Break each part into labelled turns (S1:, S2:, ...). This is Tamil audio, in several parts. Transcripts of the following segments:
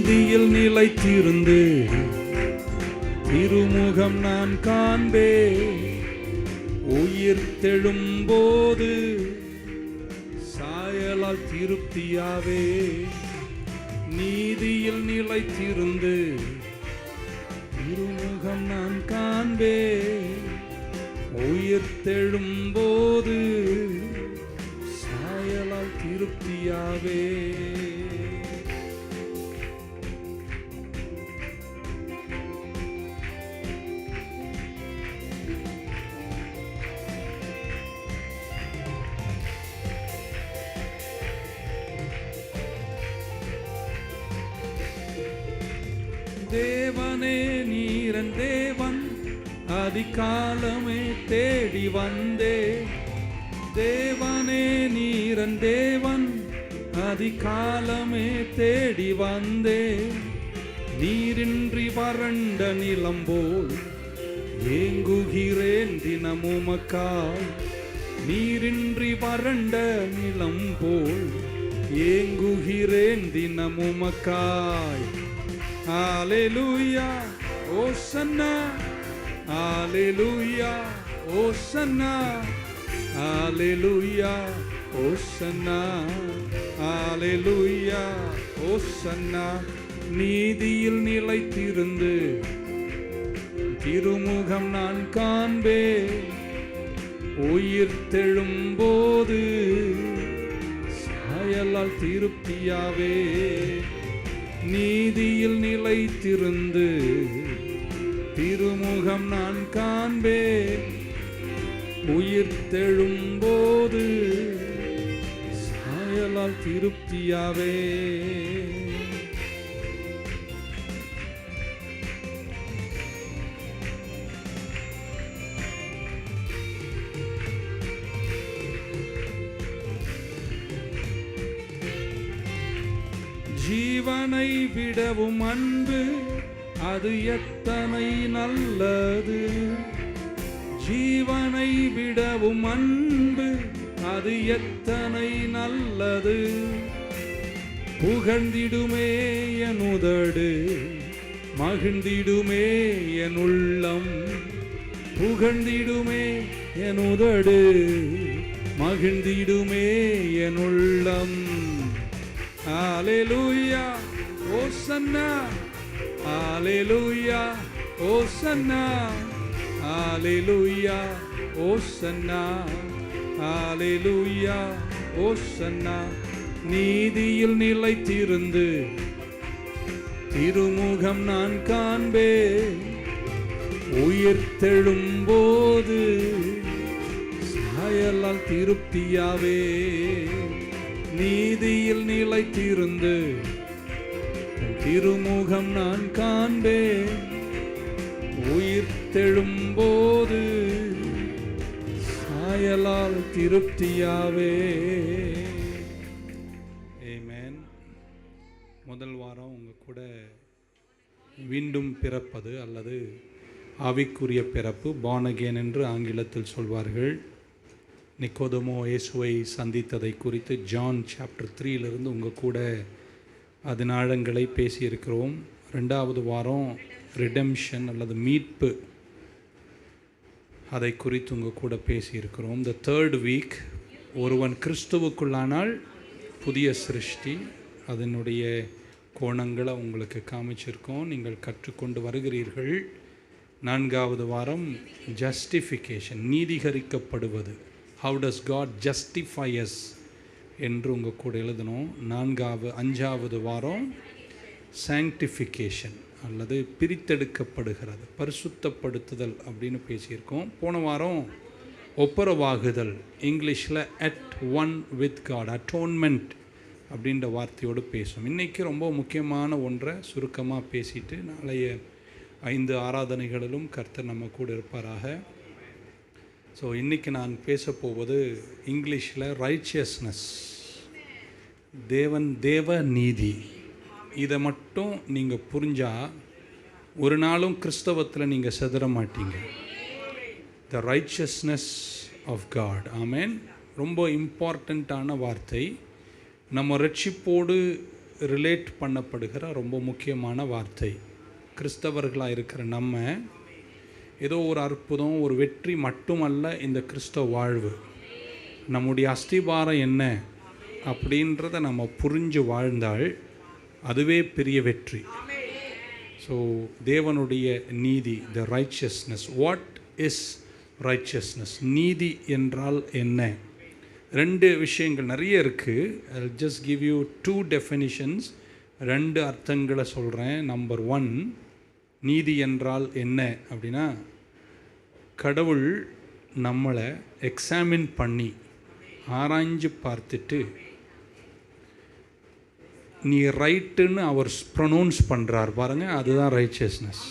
S1: நீதியில் நிலைத்திருந்து திருமுகம் நான் காண்பே. உயிர் தெழும்போது சாயலால் திருப்தியாவே. நீதியில் நிலைத்திருந்து திருமுகம் நான் காண்பே. உயிர் தெழும்போது சாயலால் திருப்தியாவே. தேவனே நீரன் தேவன், அதிகாலமே தேடி வந்தே. தேவனே நீரன் தேவன், அதிகாலமே தேடி வந்தே. நீரின்றி வறண்ட நிலம் போல் ஏங்குகிறேன் தினமுமக்காய். நீரின்றி வறண்ட நிலம் போல் ஏங்குகிறேன் தினமுமக்காய். Hallelujah, Hosanna, Hallelujah, Hosanna, Hallelujah, Hosanna, Hallelujah, Hosanna. நீதியில் நிலைத்திருந்து திருமுகம் நான் காண்பே. உயிர் தெழும்போது சாயலால் திருப்தியாவே. நீதியில் நிலைத்திருந்து திருமுகம் நான் காண்பே. உயிர் தெழும்போது சாயலால் திருப்தியாவே. ஜீவனை விடவும் அன்பு அது எத்தனை நல்லது. ஜீவனை விடவும் அன்பு அது எத்தனை நல்லது. புகழ்ந்திடுமே என் உதடு, மகிழ்ந்திடுமே என் உள்ளம். புகழ்ந்திடுமே என் உதடு, மகிழ்ந்திடுமே என் உள்ளம். Hallelujah, Hosanna, Hallelujah, Hosanna, Hallelujah, Hosanna, Hallelujah, Hosanna. நீதியில் நிலைத்திருந்து திருமுகம் நான் காண்பே. உயிர் தெழும்போது சாயலால் திருப்தியாவே. நீதியில் நிலைத்திருந்து திருமுகம் நான் காண்பே. உயிர் தெழும்போது சாயலால் திருப்தியாவே. ஆமென். முதல் வாரம் உங்க கூட மீண்டும் பிறப்பது அல்லது ஆவிக்குரிய பிறப்பு, born again என்று ஆங்கிலத்தில் சொல்வார்கள். நிக்கோதேமு இயேசுவை சந்தித்ததை குறித்து ஜான் சாப்டர் 3 உங்கள் கூட அதன் ஆழங்களை பேசியிருக்கிறோம். 2வது வாரம் ரிடெம்ஷன் அல்லது மீட்பு, அதை குறித்து உங்கள் கூட பேசியிருக்கிறோம். The third week ஒருவன் கிறிஸ்துவுக்குள்ளானால் புதிய சிருஷ்டி, அதனுடைய கோணங்களை உங்களுக்கு காமிச்சிருக்கோம். நீங்கள் கற்றுக்கொண்டு வருகிறீர்கள். 4வது வாரம் justification, நீதிகரிக்கப்படுவது. How does God justify us என்று உங்கள் கூட எழுதணும். 5வது வாரம் sanctification அல்லது பிரித்தெடுக்கப்படுகிறது, பரிசுத்தப்படுத்துதல் அப்படின்னு பேசியிருக்கோம். போன வாரம் ஒப்புரவாகுதல், இங்கிலீஷில் at one with God, atonement அப்படின்ற வார்த்தையோடு பேசும். இன்றைக்கி ரொம்ப முக்கியமான ஒன்றை சுருக்கமாக பேசிட்டு நாளைய 5 ஆராதனைகளிலும் கர்த்தர் நம்ம கூட இருப்பாராக. ஸோ இன்றைக்கி நான் பேசப்போவது இங்கிலீஷில் ரைச்சியஸ்னஸ், தேவ நீதி. இதை மட்டும் நீங்கள் புரிஞ்சால் ஒரு நாளும் கிறிஸ்தவத்தில் நீங்கள் செதற மாட்டீங்க. த ரைச்சியஸ்னஸ் ஆஃப் காட். ஆமென். ரொம்ப இம்பார்ட்டண்ட்டான வார்த்தை. நம்ம ரட்சிப்போடு ரிலேட் பண்ணப்படுகிற ரொம்ப முக்கியமான வார்த்தை. கிறிஸ்தவர்களாக இருக்கிற நம்ம ஏதோ ஒரு அற்புதம், ஒரு வெற்றி மட்டுமல்ல இந்த கிறிஸ்தவ வாழ்வு. நம்முடைய அஸ்திபாரம் என்ன அப்படின்றத நம்ம புரிஞ்சு வாழ்ந்தால் அதுவே பெரிய வெற்றி. ஸோ தேவனுடைய நீதி, த ரைச்சியஸ்னஸ். What is righteousness? நீதி என்றால் என்ன? ரெண்டு விஷயங்கள் நிறைய இருக்குது. I'll just give you two definitions. ரெண்டு அர்த்தங்களை சொல்கிறேன். நம்பர் 1, நீதி என்றால் என்ன அப்படின்னா, கடவுள் நம்மளை எக்ஸாமின் பண்ணி ஆராய்ஞ்சு பார்த்துட்டு நீ ரைட்டுன்னு அவர் ப்ரொனவுன்ஸ் பண்ணுறார் பாருங்கள், அதுதான் ரைச்சியஸ்னஸ்.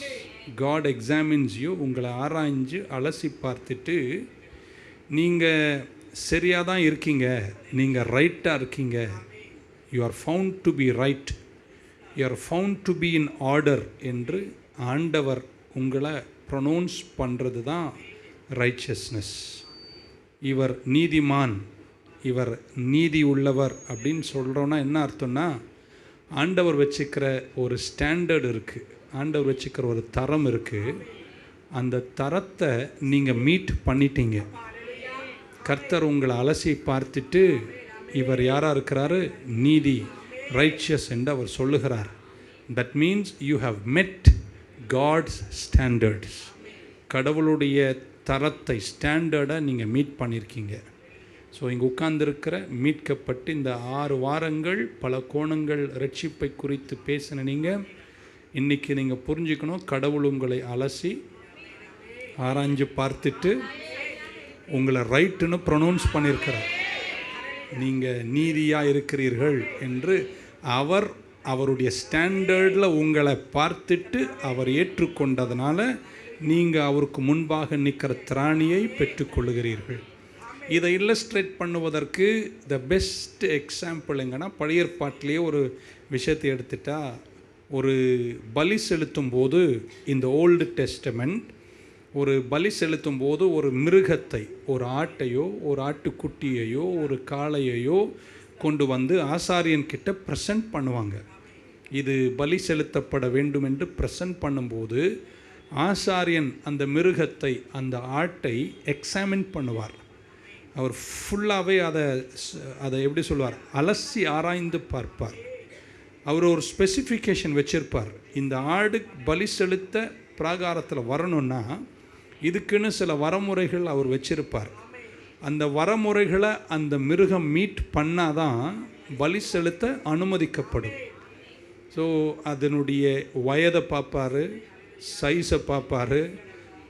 S1: God examines you. உங்களை ஆராய்ஞ்சு அலசி பார்த்துட்டு நீங்கள் சரியாக தான் இருக்கீங்க, நீங்கள் ரைட்டாக இருக்கீங்க, you are found to be right, you are found to be in order என்று ஆண்டவர் உங்களை ப்ரொனவுன்ஸ் பண்ணுறது தான் ரைச்சியஸ்னஸ். இவர் நீதிமான், இவர் நீதி உள்ளவர் அப்படின்னு சொல்கிறோன்னா என்ன அர்த்தம்னா, ஆண்டவர் வச்சுக்கிற ஒரு ஸ்டாண்டர்ட் இருக்குது, ஆண்டவர் வச்சுக்கிற ஒரு தரம் இருக்குது. அந்த தரத்தை நீங்கள் மீட் பண்ணிட்டீங்க. கர்த்தர் உங்களை அலசி பார்த்துட்டு இவர் யாராக இருக்கிறாரு? நீதி, ரைச்சியஸ் என்று அவர் சொல்லுகிறார். That means you have met God's standards. கடவுளுடைய தரத்தை, ஸ்டாண்டர்டை நீங்கள் மீட் பண்ணியிருக்கீங்க. ஸோ இங்கே உட்கார்ந்துருக்கிற மீட்கப்பட்டு இந்த 6 வாரங்கள் பல கோணங்கள் ரட்சிப்பை குறித்து பேசின நீங்கள் இன்றைக்கி நீங்கள் புரிஞ்சுக்கணும், கடவுள் உங்களை அலசி ஆராய்ஞ்சு பார்த்துட்டு உங்களை ரைட்டுன்னு ப்ரொனவுன்ஸ் பண்ணியிருக்கிறார். நீங்கள் நீதியாக இருக்கிறீர்கள் என்று அவருடைய ஸ்டாண்டர்டில் உங்களை பார்த்துட்டு அவர் ஏற்றுக்கொண்டதுனால நீங்கள் அவருக்கு முன்பாக நிற்கிற திராணியை பெற்றுக்கொள்ளுகிறீர்கள். இதை இல்லஸ்ட்ரேட் பண்ணுவதற்கு த பெஸ்ட் எக்ஸாம்பிள் எங்கன்னா, பழைய ஏற்பாட்டிலேயே ஒரு விஷயத்தை எடுத்துட்டா, ஒரு பலி செலுத்தும் போது இந்த ஓல்டு டெஸ்டமெண்ட், ஒரு பலி செலுத்தும் போது ஒரு மிருகத்தை, ஒரு ஆட்டையோ ஒரு ஆட்டுக்குட்டியையோ ஒரு காளையையோ கொண்டு வந்து ஆசாரியன் கிட்ட ப்ரெசன்ட் பண்ணுவாங்க. இது பலி செலுத்தப்பட வேண்டும் என்று ப்ரெசன்ட் பண்ணும்போது ஆசாரியன் அந்த மிருகத்தை, அந்த ஆட்டை எக்ஸாமின் பண்ணுவார். அவர் ஃபுல்லாகவே அதை எப்படி சொல்வார், அலசி ஆராய்ந்து பார்ப்பார். அவர் ஒரு ஸ்பெசிஃபிகேஷன் வச்சுருப்பார். இந்த ஆடு பலி செலுத்த பிராகாரத்தில் வரணுன்னா இதுக்குன்னு சில வரமுறைகள் அவர் வச்சிருப்பார். அந்த வரமுறைகளை அந்த மிருகம் மீட் பண்ணாதான் பலி செலுத்த அனுமதிக்கப்படும். ஸோ அதனுடைய வயதை பார்ப்பார், சைஸை பார்ப்பார்,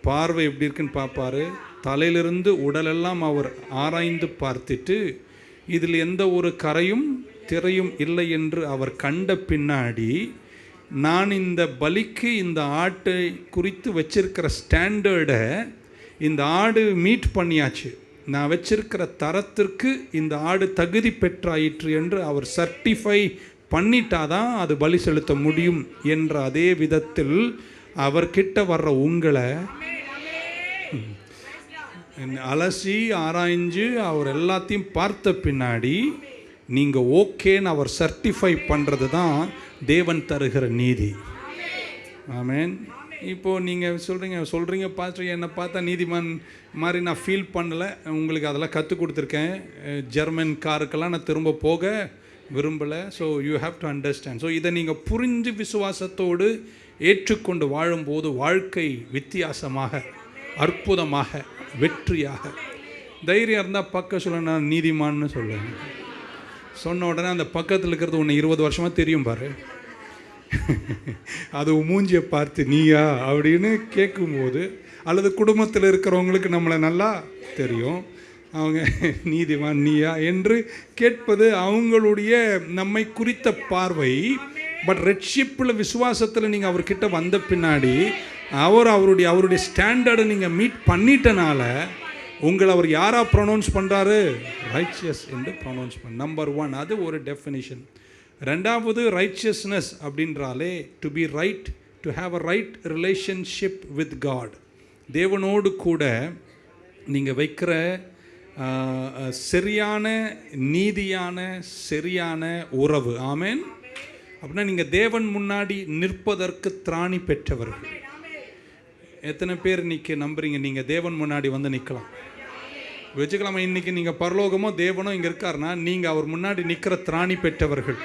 S1: பார்வை எப்படி இருக்குன்னு பார்ப்பார், தலையிலிருந்து உடலெல்லாம் அவர் ஆராய்ந்து பார்த்துட்டு இதில் எந்த ஒரு கரையும் திரையும் இல்லை என்று அவர் கண்ட பின்னாடி, நான் இந்த பலிக்கு இந்த ஆட்டை குறித்து வச்சிருக்கிற ஸ்டாண்டர்டை இந்த ஆடு மீட் பண்ணியாச்சு, நான் வச்சிருக்கிற தரத்திற்கு இந்த ஆடு தகுதி பெற்றாயிற்று என்று அவர் சர்டிஃபை பண்ணிட்டாதான் அது பலி செலுத்த முடியும் என்ற அதே விதத்தில் அவர்கிட்ட வர்ற உங்களை அலசி ஆராய்ஞ்சு அவர் எல்லாத்தையும் பார்த்த பின்னாடி நீங்கள் ஓகேன்னு அவர் சர்டிஃபை பண்ணுறது தான் தேவன் தருகிற நீதி. ஆமேன். இப்போது நீங்கள் சொல்கிறீங்க பாஸ்டர், என்னை பார்த்தா நீதிமான் மாதிரி நான் ஃபீல் பண்ணலை, உங்களுக்கு அதெல்லாம் கற்றுக் கொடுத்துருக்கேன், ஜெர்மன் காருக்கெல்லாம் நான் திரும்ப போக விரும்பலை. So you have to understand. So இதை நீங்கள் புரிஞ்சு விசுவாசத்தோடு ஏற்றுக்கொண்டு வாழும்போது வாழ்க்கை வித்தியாசமாக, அற்புதமாக, வெற்றியாக, தைரியம் இருந்தால் பக்கம் சொல்ல, நான் நீதிமான்னு சொல்லுவேன். சொன்ன உடனே அந்த பக்கத்தில் இருக்கிறது உன்னை 20 வருஷமாக தெரியும் பாரு, அது மூஞ்சியை பார்த்து நீயா அப்படின்னு கேட்கும்போது, அல்லது குடும்பத்தில் இருக்கிறவங்களுக்கு நம்மளை நல்லா தெரியும், அவங்க நீதிமான் நீயா என்று கேட்பது அவங்களுடைய நம்மை குறித்த பார்வை. பட் ரெட்ஷிப்பில் விசுவாசத்தில் நீங்கள் அவர்கிட்ட வந்த பின்னாடி அவருடைய ஸ்டாண்டர்டை நீங்கள் மீட் பண்ணிட்டனால உங்களை அவர் யாரா ப்ரொனவுன்ஸ் பண்ணுறாரு? ரைச்சியஸ் என்று ப்ரொனவுன்ஸ் பண்ண. நம்பர் 1 அது ஒரு டெஃபினிஷன். ரெண்டாவது, ரைச்சியஸ்னஸ் அப்படின்றாலே to be right, to have a right relationship with God. தேவனோடு கூட நீங்கள் வைக்கிற சரியான நீதியான சரியான உறவு. ஆமேன். அப்படின்னா நீங்கள் தேவன் முன்னாடி நிற்பதற்கு திராணி பெற்றவர்கள். எத்தனை பேர் இன்னைக்கு நம்புறீங்க நீங்கள் தேவன் முன்னாடி வந்து நிற்கலாம்? வச்சுக்கலாமா? இன்னைக்கு நீங்கள் பரலோகமோ தேவனோ இங்கே இருக்காருன்னா நீங்கள் அவர் முன்னாடி நிற்கிற திராணி பெற்றவர்கள்.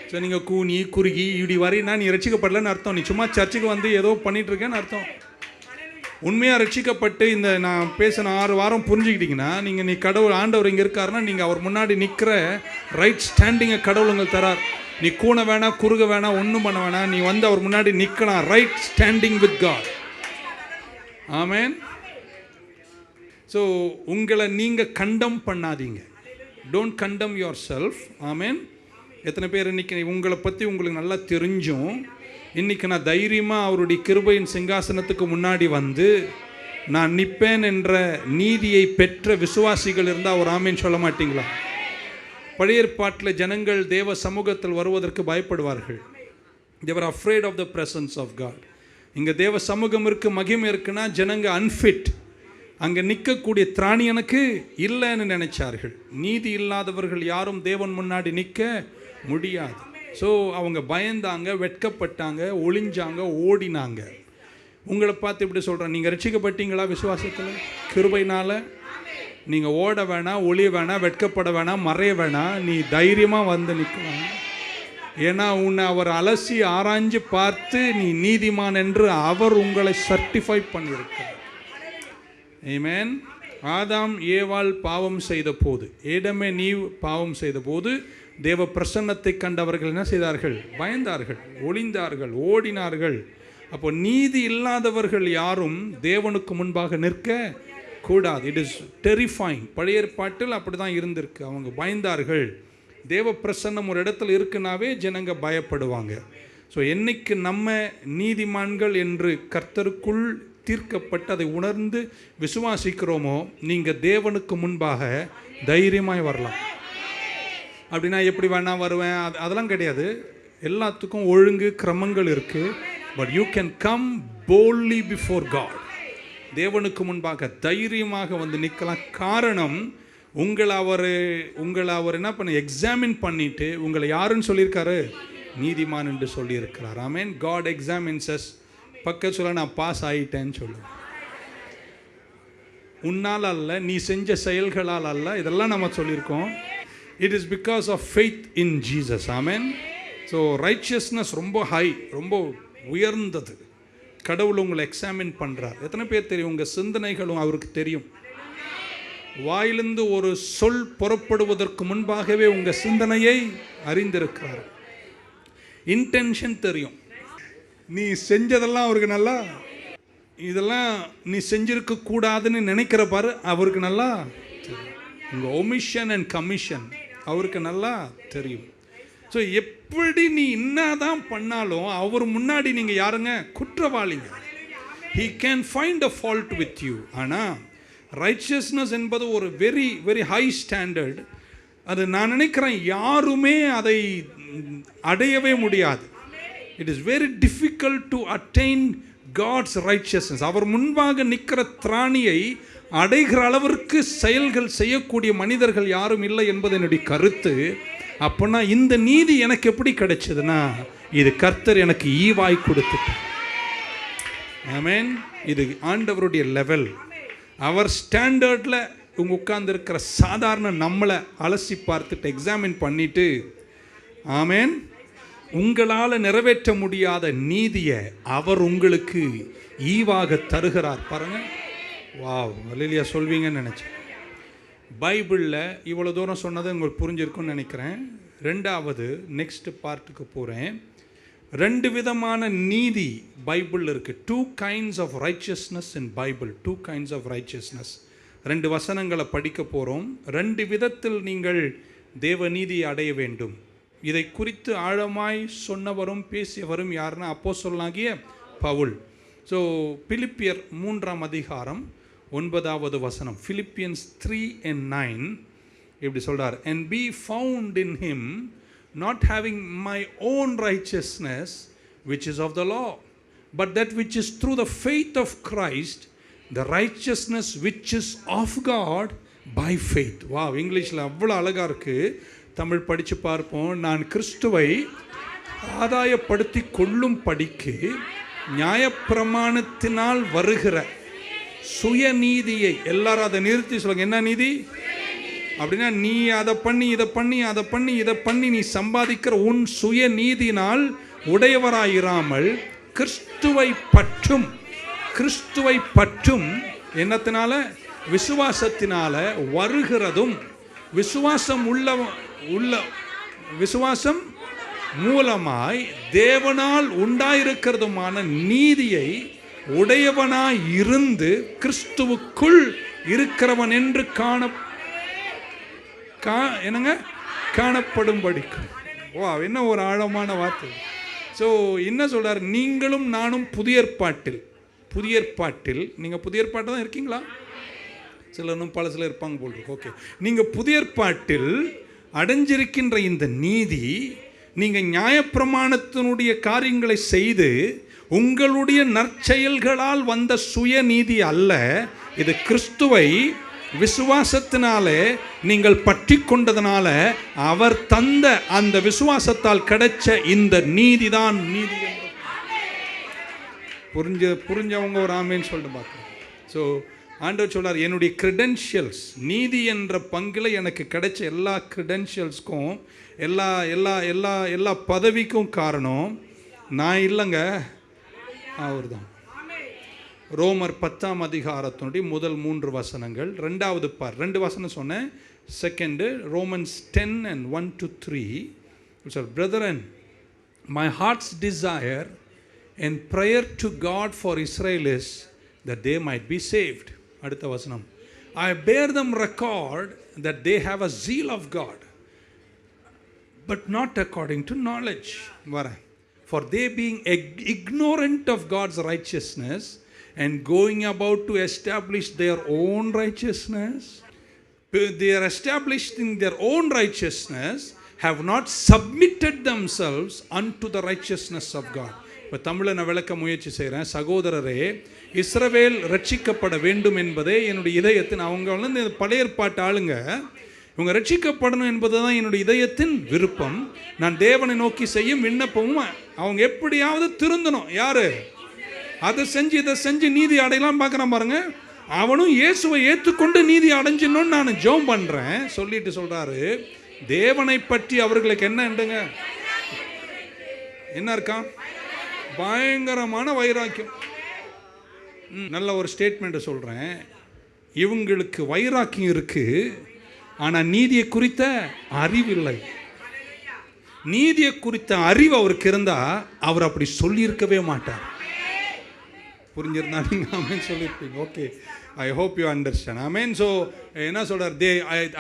S1: ஸோ நீங்கள் கூனி குறுகி இப்படி வரையினா நீ ரட்சிக்கப்படலன்னு அர்த்தம். நீ சும்மா சர்ச்சுக்கு வந்து ஏதோ பண்ணிட்டு இருக்கேன்னு அர்த்தம். உண்மையாக ரட்சிக்கப்பட்டு இந்த நான் பேசின 6 வாரம் புரிஞ்சுக்கிட்டீங்கன்னா நீங்கள் நீ கடவுள் ஆண்டவர் இங்கே இருக்காருன்னா நீங்கள் அவர் முன்னாடி நிற்கிற ரைட் ஸ்டாண்டிங்கை கடவுள் உங்களுக்கு தரார். நீ கூண வேணாம், குறுக வேணாம், ஒன்றும் பண்ண வேணாம். நீ வந்து அவர் முன்னாடி நிற்கலாம். Right standing with God. Amen. So உங்களை நீங்கள் கண்டம் பண்ணாதீங்க. டோன்ட் கண்டம் யுவர் செல்ஃப். ஆமென். எத்தனை பேர் இன்றைக்கி உங்களை பற்றி உங்களுக்கு நல்லா தெரிஞ்சும் இன்றைக்கி நான் தைரியமாக அவருடைய கிருபையின் சிங்காசனத்துக்கு முன்னாடி வந்து நான் நிற்பேன் என்ற நீதியை பெற்ற விசுவாசிகள் இருந்தால் ஒரு ஆமேன் சொல்ல மாட்டீங்களா? பழைய ஏற்பாட்டில் ஜனங்கள் தேவ சமூகத்தில் வருவதற்கு பயப்படுவார்கள். they were afraid of the presence of God. இங்கே தேவ சமூகம் இருக்குது, மகிமை இருக்குன்னா ஜனங்க அன்ஃபிட், அங்கே நிற்கக்கூடிய திராணி எனக்கு இல்லைன்னு நினைச்சார்கள். நீதி இல்லாதவர்கள் யாரும் தேவன் முன்னாடி நிற்க முடியாது. ஸோ அவங்க பயந்தாங்க, வெட்கப்பட்டாங்க, ஒளிஞ்சாங்க, ஓடினாங்க. உங்களை பார்த்து இப்படி சொல்கிறேன், நீங்கள் ரட்சிக்கப்பட்டீங்களா? விசுவாசத்தில் கிருபையினால் நீங்கள் ஓட வேணாம், ஒளிய வேணாம், வெட்கப்பட வேணாம், மறைய வேணாம். நீ தைரியமாக வந்து நிற்கலாம். ஏன்னா உன்னை அவர் அலசி ஆராய்ஞ்சு பார்த்து நீ நீதிமான் என்று அவர் உங்களை சர்டிஃபை பண்ணியிருக்கிறார். ஆமென். ஆதாம் ஏவாள் பாவம் செய்த போது, ஏடமே நீ பாவம் செய்த போது தேவ பிரசன்னத்தை கண்டவர்கள் என்ன செய்தார்கள்? பயந்தார்கள், ஒளிந்தார்கள், ஓடினார்கள். அப்போ நீதி இல்லாதவர்கள் யாரும் தேவனுக்கு முன்பாக நிற்க கூடாது. It is terrifying. பழைய ஏற்பாட்டில் அப்படி தான் இருந்திருக்கு. அவங்க பயந்தார்கள். தேவ பிரசன்னம் ஒரு இடத்துல இருக்குனாவே ஜனங்க பயப்படுவாங்க. ஸோ என்னைக்கு நம்ம நீதிமான்கள் என்று கர்த்தருக்குள் தீர்க்கப்பட்டு அதை உணர்ந்து விசுவாசிக்கிறோமோ நீங்கள் தேவனுக்கு முன்பாக தைரியமாய் வரலாம். அப்படின்னா எப்படி வேணா வருவேன் அதெல்லாம் கிடையாது. எல்லாத்துக்கும் ஒழுங்கு கிரமங்கள் இருக்குது. But you can come boldly before God. தேவனுக்கு முன்பாக தைரியமாக வந்து நிற்கலாம். காரணம் உங்களை அவர் என்ன பண்ண எக்ஸாமின் பண்ணிட்டு உங்களை யாருன்னு சொல்லியிருக்காரு? நீதிமான் என்று சொல்லியிருக்கிறார். ஆமென். God examines us. பக்கம் சொல்ல நான் பாஸ் ஆகிட்டேன்னு சொல்லுவேன். உன்னால் அல்ல, நீ செஞ்ச செயல்களால் அல்ல, இதெல்லாம் நம்ம சொல்லியிருக்கோம். It is because of faith in Jesus. Amen. So righteousness ரொம்ப ஹை, ரொம்ப உயர்ந்தது. கடவுள் உங்களை எக்ஸாமின் பண்ணுறார். எத்தனை பேர் தெரியும்? உங்கள் சிந்தனைகளும் அவருக்கு தெரியும். வாயிலிருந்து ஒரு சொல் புறப்படுவதற்கு முன்பாகவே உங்கள் சிந்தனையை அறிந்திருக்கிறார். இன்டென்ஷன் தெரியும். நீ செஞ்சதெல்லாம் அவருக்கு நல்லா, இதெல்லாம் நீ செஞ்சிருக்க கூடாதுன்னு நினைக்கிற பாரு, அவருக்கு நல்லா தெரியும். உங்கள் ஒமிஷன் அண்ட் கமிஷன் அவருக்கு நல்லா தெரியும். ஸோ எப்படி நீ என்னதான் பண்ணாலும் அவர் முன்னாடி நீங்கள் யாருங்க? குற்றவாளிங்க. He can find a fault with you. ஆனால் ரைச்சியஸ்னஸ் என்பது ஒரு வெரி வெரி ஹை ஸ்டாண்டர்ட். அது நான் நினைக்கிறேன் யாருமே அதை அடையவே முடியாது. It is very difficult to attain God's righteousness. அவர் முன்பாக நிற்கிற திராணியை அடைகிற அளவிற்கு செயல்கள் செய்யக்கூடிய மனிதர்கள் யாரும் இல்லை என்பது என்னுடைய கருத்து. அப்போனா இந்த நீதி எனக்கு எப்படி கிடைச்சதுன்னா இது கர்த்தர் எனக்கு ஈவாய் கொடுத்துட்டார். ஆமென். இது ஆண்டவருடைய லெவல். அவர் ஸ்டாண்டர்டில் உங்க உட்கார்ந்துருக்கிற சாதாரண நம்மளை அலசி பார்த்துட்டு எக்ஸாமின் பண்ணிட்டு, ஆமென், உங்களால் நிறைவேற்ற முடியாத நீதியை அவர் உங்களுக்கு ஈவாக தருகிறார். பாருங்க. வாவ், அல்லேலூயா சொல்வீங்கன்னு நினச்சேன். பைபிளில் இவ்வளோ தூரம் சொன்னது உங்களுக்கு புரிஞ்சிருக்குன்னு நினைக்கிறேன். ரெண்டாவது நெக்ஸ்ட் பார்ட்டுக்கு போகிறேன். 2 விதமான நீதி பைபிள் இருக்குது. 2 kinds of righteousness in Bible. 2 kinds of righteousness. 2 வசனங்களை படிக்க போகிறோம். 2 விதத்தில் நீங்கள் தேவ நீதியை அடைய வேண்டும். இதை குறித்து ஆழமாய் சொன்னவரும் பேசியவரும் யாருன்னா அப்போஸ்தலனாகிய பவுல். ஸோ பிலிப்பியர் 3ஆம் அதிகாரம் 9வது வசனம். Philippians 3:9 இப்படி சொல்றார். And be found in him, not having my own righteousness which is of the law, but that which is through the faith of Christ, the righteousness which is of God by faith. வா, இங்கிலீஷில் அவ்வளோ அழகாக இருக்குது. தமிழ் படித்து பார்ப்போம். நான் கிறிஸ்துவை ஆதாயப்படுத்தி கொள்ளும் படிக்கு நியாயப்பிரமாணத்தினால் வருகிற சுயநீதியை, எல்லாரும் அதை நிறுத்தி சொல்லுங்க, என்ன நீதி அப்படின்னா, நீ அதை பண்ணி இதை பண்ணி அதை பண்ணி இதை பண்ணி நீ சம்பாதிக்கிற உன் சுயநீதினால் உடையவராயிராமல் கிறிஸ்துவை பற்றும் என்னத்தினால, விசுவாசத்தினால வருகிறதும், விசுவாசம் மூலமாய் தேவனால் உண்டாயிருக்கிறதுமான நீதியை உடையவனாய் இருந்து கிறிஸ்துவுக்குள் இருக்கிறவன் என்று காணப்படும்படிக்கு. என்ன ஒரு ஆழமான வார்த்தை. ஸோ என்ன சொல்றார், நீங்களும் நானும் புதிய ஏற்பாட்டில் நீங்கள் புதிய ஏற்பாட்டில் தான் இருக்கீங்களா? சிலரும் பல சிலர் இருப்பாங்க போல் இருக்கு. ஓகே, நீங்கள் புதிய ஏற்பாட்டில் அடைஞ்சிருக்கின்ற இந்த நீதி, நீங்கள் நியாயப்பிரமாணத்தினுடைய காரியங்களை செய்து உங்களுடைய நற்செயல்களால் வந்த சுயநீதி அல்ல. இது கிறிஸ்துவை விசுவாசத்தினாலே நீங்கள் பற்றி கொண்டதனால அவர் தந்த அந்த விசுவாசத்தால் கிடைச்ச இந்த நீதி தான் நீதி. புரிஞ்சவங்க ஒரு ஆமேன்னு சொல்லிட்டு பார்க்கணும். ஸோ ஆண்டவர் சொல்றார், என்னுடைய கிரெடென்ஷியல்ஸ், நீதி என்ற பங்கில் எனக்கு கிடைச்ச எல்லா கிரெடென்ஷியல்ஸ்க்கும் எல்லா எல்லா எல்லா எல்லா பதவிக்கும் காரணம் நான் இல்லைங்க, அவர் தான். ரோமர் 10ஆம் அதிகாரத்தினுடைய முதல் 3 வசனங்கள், 2 வசனம் சொன்னேன். Second Romans 10 and 1 to 3. Brethren, my heart's desire and prayer to God for Israel is that they might be saved. அடுத்த வசனம், I bear them record that they have a zeal of God, but not according to knowledge. For they being ignorant of God's righteousness and going about to establish their own righteousness, they are establishing their own righteousness, have not submitted themselves unto the righteousness of God. இப்போ தமிழில் நான் விளக்க முயற்சி செய்கிறேன். சகோதரரே, இஸ்ரவேல் ரட்சிக்கப்பட வேண்டும் என்பதே என்னுடைய இதயத்தின், அவங்க வந்து பழைய ஏற்பாட்டு ஆளுங்க, இவங்க ரட்சிக்கப்படணும் என்பது தான் என்னுடைய இதயத்தின் விருப்பம். நான் தேவனை நோக்கி செய்யும் விண்ணப்பமும் அவங்க எப்படியாவது திருந்தணும். யாரு அதை செஞ்சு இதை செஞ்சு நீதி அடையலாம் பார்க்குறான் பாருங்க. அவனும் இயேசுவை ஏற்றுக்கொண்டு நீதி அடைஞ்சிடணும்னு நான் ஜெபம் பண்ணுறேன். சொல்லிட்டு சொல்கிறாரு, தேவனை பற்றி அவர்களுக்கு என்ன உண்டுங்க, என்ன இருக்கா, பயங்கரமான வைராக்கியம். நல்ல ஒரு ஸ்டேட்மெண்ட்டை சொல்கிறேன், இவங்களுக்கு வைராக்கியம் இருக்குது, ஆனால் நீதியை குறித்த அறிவில்லை. நீதியை குறித்த அறிவு அவருக்கு இருந்தால் அவர் அப்படி சொல்லியிருக்கவே மாட்டார். புரிஞ்சிருந்தா நீங்கள் ஆமேன் சொல்லியிருப்பீங்க. Okay, I hope you understand. Amen. So என்ன சொல்கிறார்,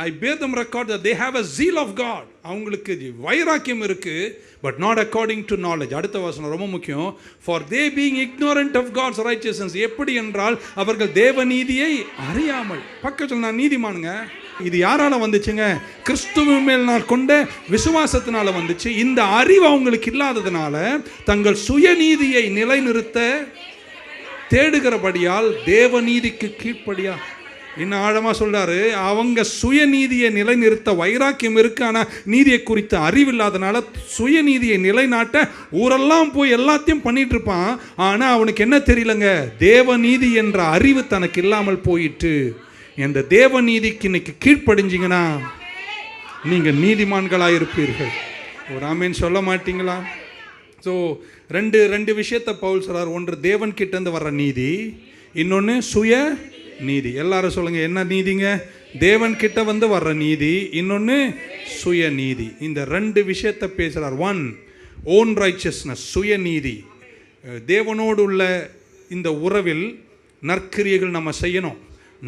S1: ஐ bear them record that they have a zeal of God. அவங்களுக்கு வைராக்கியம் இருக்குது, but not according to knowledge. அடுத்த வசனம் ரொம்ப முக்கியம். For they being ignorant of God's righteousness. எப்படி என்றால் அவர்கள் தேவ நீதியை அறியாமல். பக்கத்தில் நான் நீதிமானுங்க. இது யாரால வந்துச்சுங்க, கிறிஸ்துவின் மேல் நான் கொண்ட விசுவாசத்தினால வந்துச்சு. இந்த அறிவு அவங்களுக்கு இல்லாததுனால தங்கள் சுயநீதியை நிலைநிறுத்த தேடுகிறபடியால் தேவ நீதிக்கு கீழ்ப்படியா. இன்னும் ஆழமாக சொல்றாரு, அவங்க சுயநீதியை நிலைநிறுத்த வைராக்கியம் இருக்கு, ஆனால் நீதியை குறித்த அறிவில்லாதனால சுயநீதியை நிலைநாட்ட ஊரெல்லாம் போய் எல்லாத்தையும் பண்ணிட்டு இருப்பான். ஆனால் அவனுக்கு என்ன தெரியலங்க, தேவ நீதி என்ற அறிவு தனக்கு இல்லாமல் போயிட்டு. இந்த தேவ நீதிக்கு இன்னைக்கு கீழ்ப்படிஞ்சிங்கன்னா நீங்கள் நீதிமான்களாக இருப்பீர்கள். ஒரு ஆமேன் சொல்ல மாட்டீங்களா? ஸோ ரெண்டு விஷயத்தை பவுல் சொல்றார். ஒன்று தேவன் கிட்டேருந்து வர்ற நீதி, இன்னொன்று சுய நீதி. எல்லாரும் சொல்லுங்க, என்ன நீதிங்க? தேவன் கிட்ட வந்து வர்ற நீதி, இன்னொன்று சுய நீதி. இந்த 2 விஷயத்தை பேசுகிறார். 1 ஓன் ரைச்சஸ்னஸ், சுயநீதி. தேவனோடு உள்ள இந்த உறவில் நற்கிரியைகள் நம்ம செய்யணும்,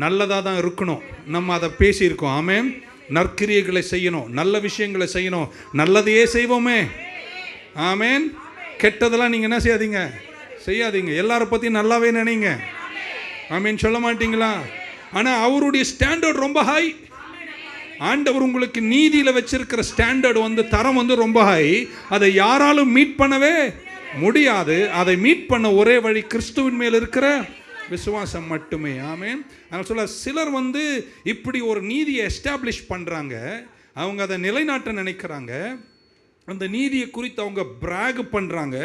S1: நல்லதாக தான் இருக்கணும். நம்ம அதை பேசியிருக்கோம். ஆமென். நற்கிரியைகளை செய்யணும், நல்ல விஷயங்களை செய்யணும், நல்லதையே செய்வோமே. ஆமென். கெட்டதெல்லாம் நீங்கள் என்ன செய்யாதீங்க. எல்லாரை பற்றியும் நல்லாவே நினைங்க. ஆமென் சொல்ல மாட்டீங்களா? ஆனால் அவருடைய ஸ்டாண்டர்ட் ரொம்ப ஹை. ஆண்டவர் உங்களுக்கு நீதியில் வச்சிருக்கிற ஸ்டாண்டர்ட் வந்து தரம் வந்து ரொம்ப ஹை. அதை யாராலும் மீட் பண்ணவே முடியாது. அதை மீட் பண்ண ஒரே வழி கிறிஸ்துவின் மேல் இருக்கிற விசுவாசம் மட்டுமே. ஆமென். அதனால் சொல்ல சிலர் வந்து இப்படி ஒரு நீதியை எஸ்டாப்ளிஷ் பண்ணுறாங்க, அவங்க அதை நிலைநாட்ட நினைக்கிறாங்க. அந்த நீதியை குறித்து அவங்க பிராக் பண்ணுறாங்க.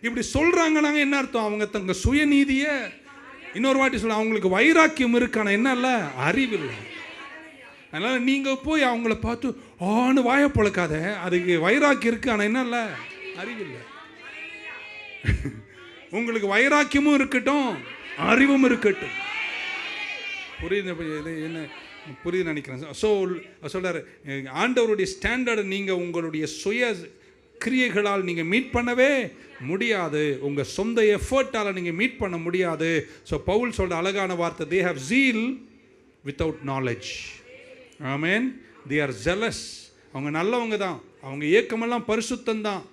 S1: இப்படி சொல்கிறாங்கன்னாங்க என்ன அர்த்தம்? அவங்க தங்க சுயநீதியை, இன்னொரு வாட்டி சொல்ல, அவங்களுக்கு வைராக்கியம் இருக்கான என்ன இல்லை, அறிவில்லை. அதனால் நீங்கள் போய் அவங்கள பார்த்து ஆன்னு வாயை பழக்காத, அதுக்கு வைராக்கியம் இருக்கு, ஆனால் என்ன இல்லை, அறிவில்லை. உங்களுக்கு வைராக்கியமும் இருக்கட்டும், அறிவும் இருக்கட்டும். புரியுது என்ன புரியுது நினைக்கிறேன். சொல்றாரு, ஆண்டவருடைய ஸ்டாண்டர்டு நீங்கள் உங்களுடைய சுய கிரியைகளால் நீங்கள் மீட் பண்ணவே முடியாது, உங்கள் சொந்த எஃபர்ட்டால் நீங்கள் மீட் பண்ண முடியாது. ஸோ பவுல் சொல்கிற அழகான வார்த்தை, they have zeal without knowledge. Amen. They are jealous. அவங்க நல்லவங்க தான், அவங்க ஏக்கமெல்லாம் பரிசுத்தம் தான்,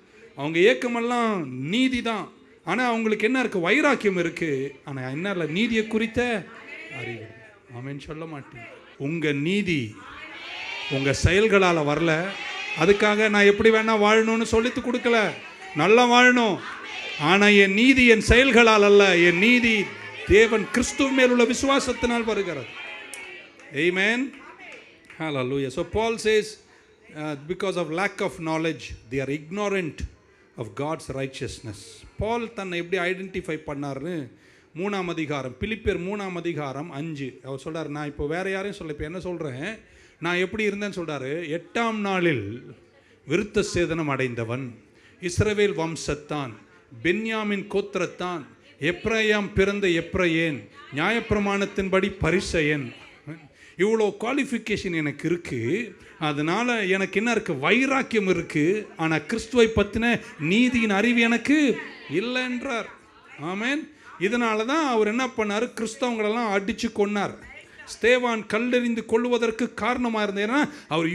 S1: அவங்க ஏக்கமெல்லாம் நீதி தான். ஆனால் அவங்களுக்கு என்ன இருக்குது, வைராக்கியம் இருக்குது, ஆனால் என்ன இல்லை, நீதியை குறித்த அறிவு. ஆமென் சொல்ல மாட்டேன். உங்கள் நீதி உங்கள் செயல்களால் வரல. அதுக்காக நான் எப்படி வேணால் வாழணும்னு சொல்லித்து கொடுக்கல, நல்லா வாழணும். ஆனால் என் நீதி என் செயல்களால் அல்ல, என் நீதி தேவன் கிறிஸ்துவ மேல் உள்ள விசுவாசத்தினால் வருகிறது. ஆமென். Hallelujah. So Paul says, because of lack of knowledge, they are ignorant of God's righteousness. Paul தன்னை எப்படி ஐடென்டிஃபை பண்ணார்னு 3ஆம் அதிகாரம், பிலிப்பியர் 3ஆம் அதிகாரம் 5 அவர் சொல்கிறார். நான் இப்போ வேறு யாரையும் சொல்ல, இப்போ என்ன சொல்கிறேன், நான் எப்படி இருந்தேன்னு சொல்கிறாரு. 8ஆம் நாளில் விருத்த சேதனம் அடைந்தவன், இஸ்ரவேல் வம்சத்தான், பென்யாமின் கோத்திரத்தான், எப்ராயாம் பிறந்த எப்ரையேன், நியாயப்பிரமாணத்தின்படி பரிசேயன். இவ்வளோ குவாலிஃபிகேஷன் எனக்கு இருக்குது. அதனால் எனக்கு என்ன இருக்குது, வைராக்கியம் இருக்குது. ஆனால் கிறிஸ்துவை பற்றின நீதியின் அறிவு எனக்கு இல்லைன்றார். ஆமென். இதனால தான் அவர் என்ன பண்ணார், கிறிஸ்தவங்களெல்லாம் அடித்து கொன்னார். ஸ்தேவான் கல்லெறிந்து கொள்வதற்கு காரணமாக இருந்தேன்னா, அவர்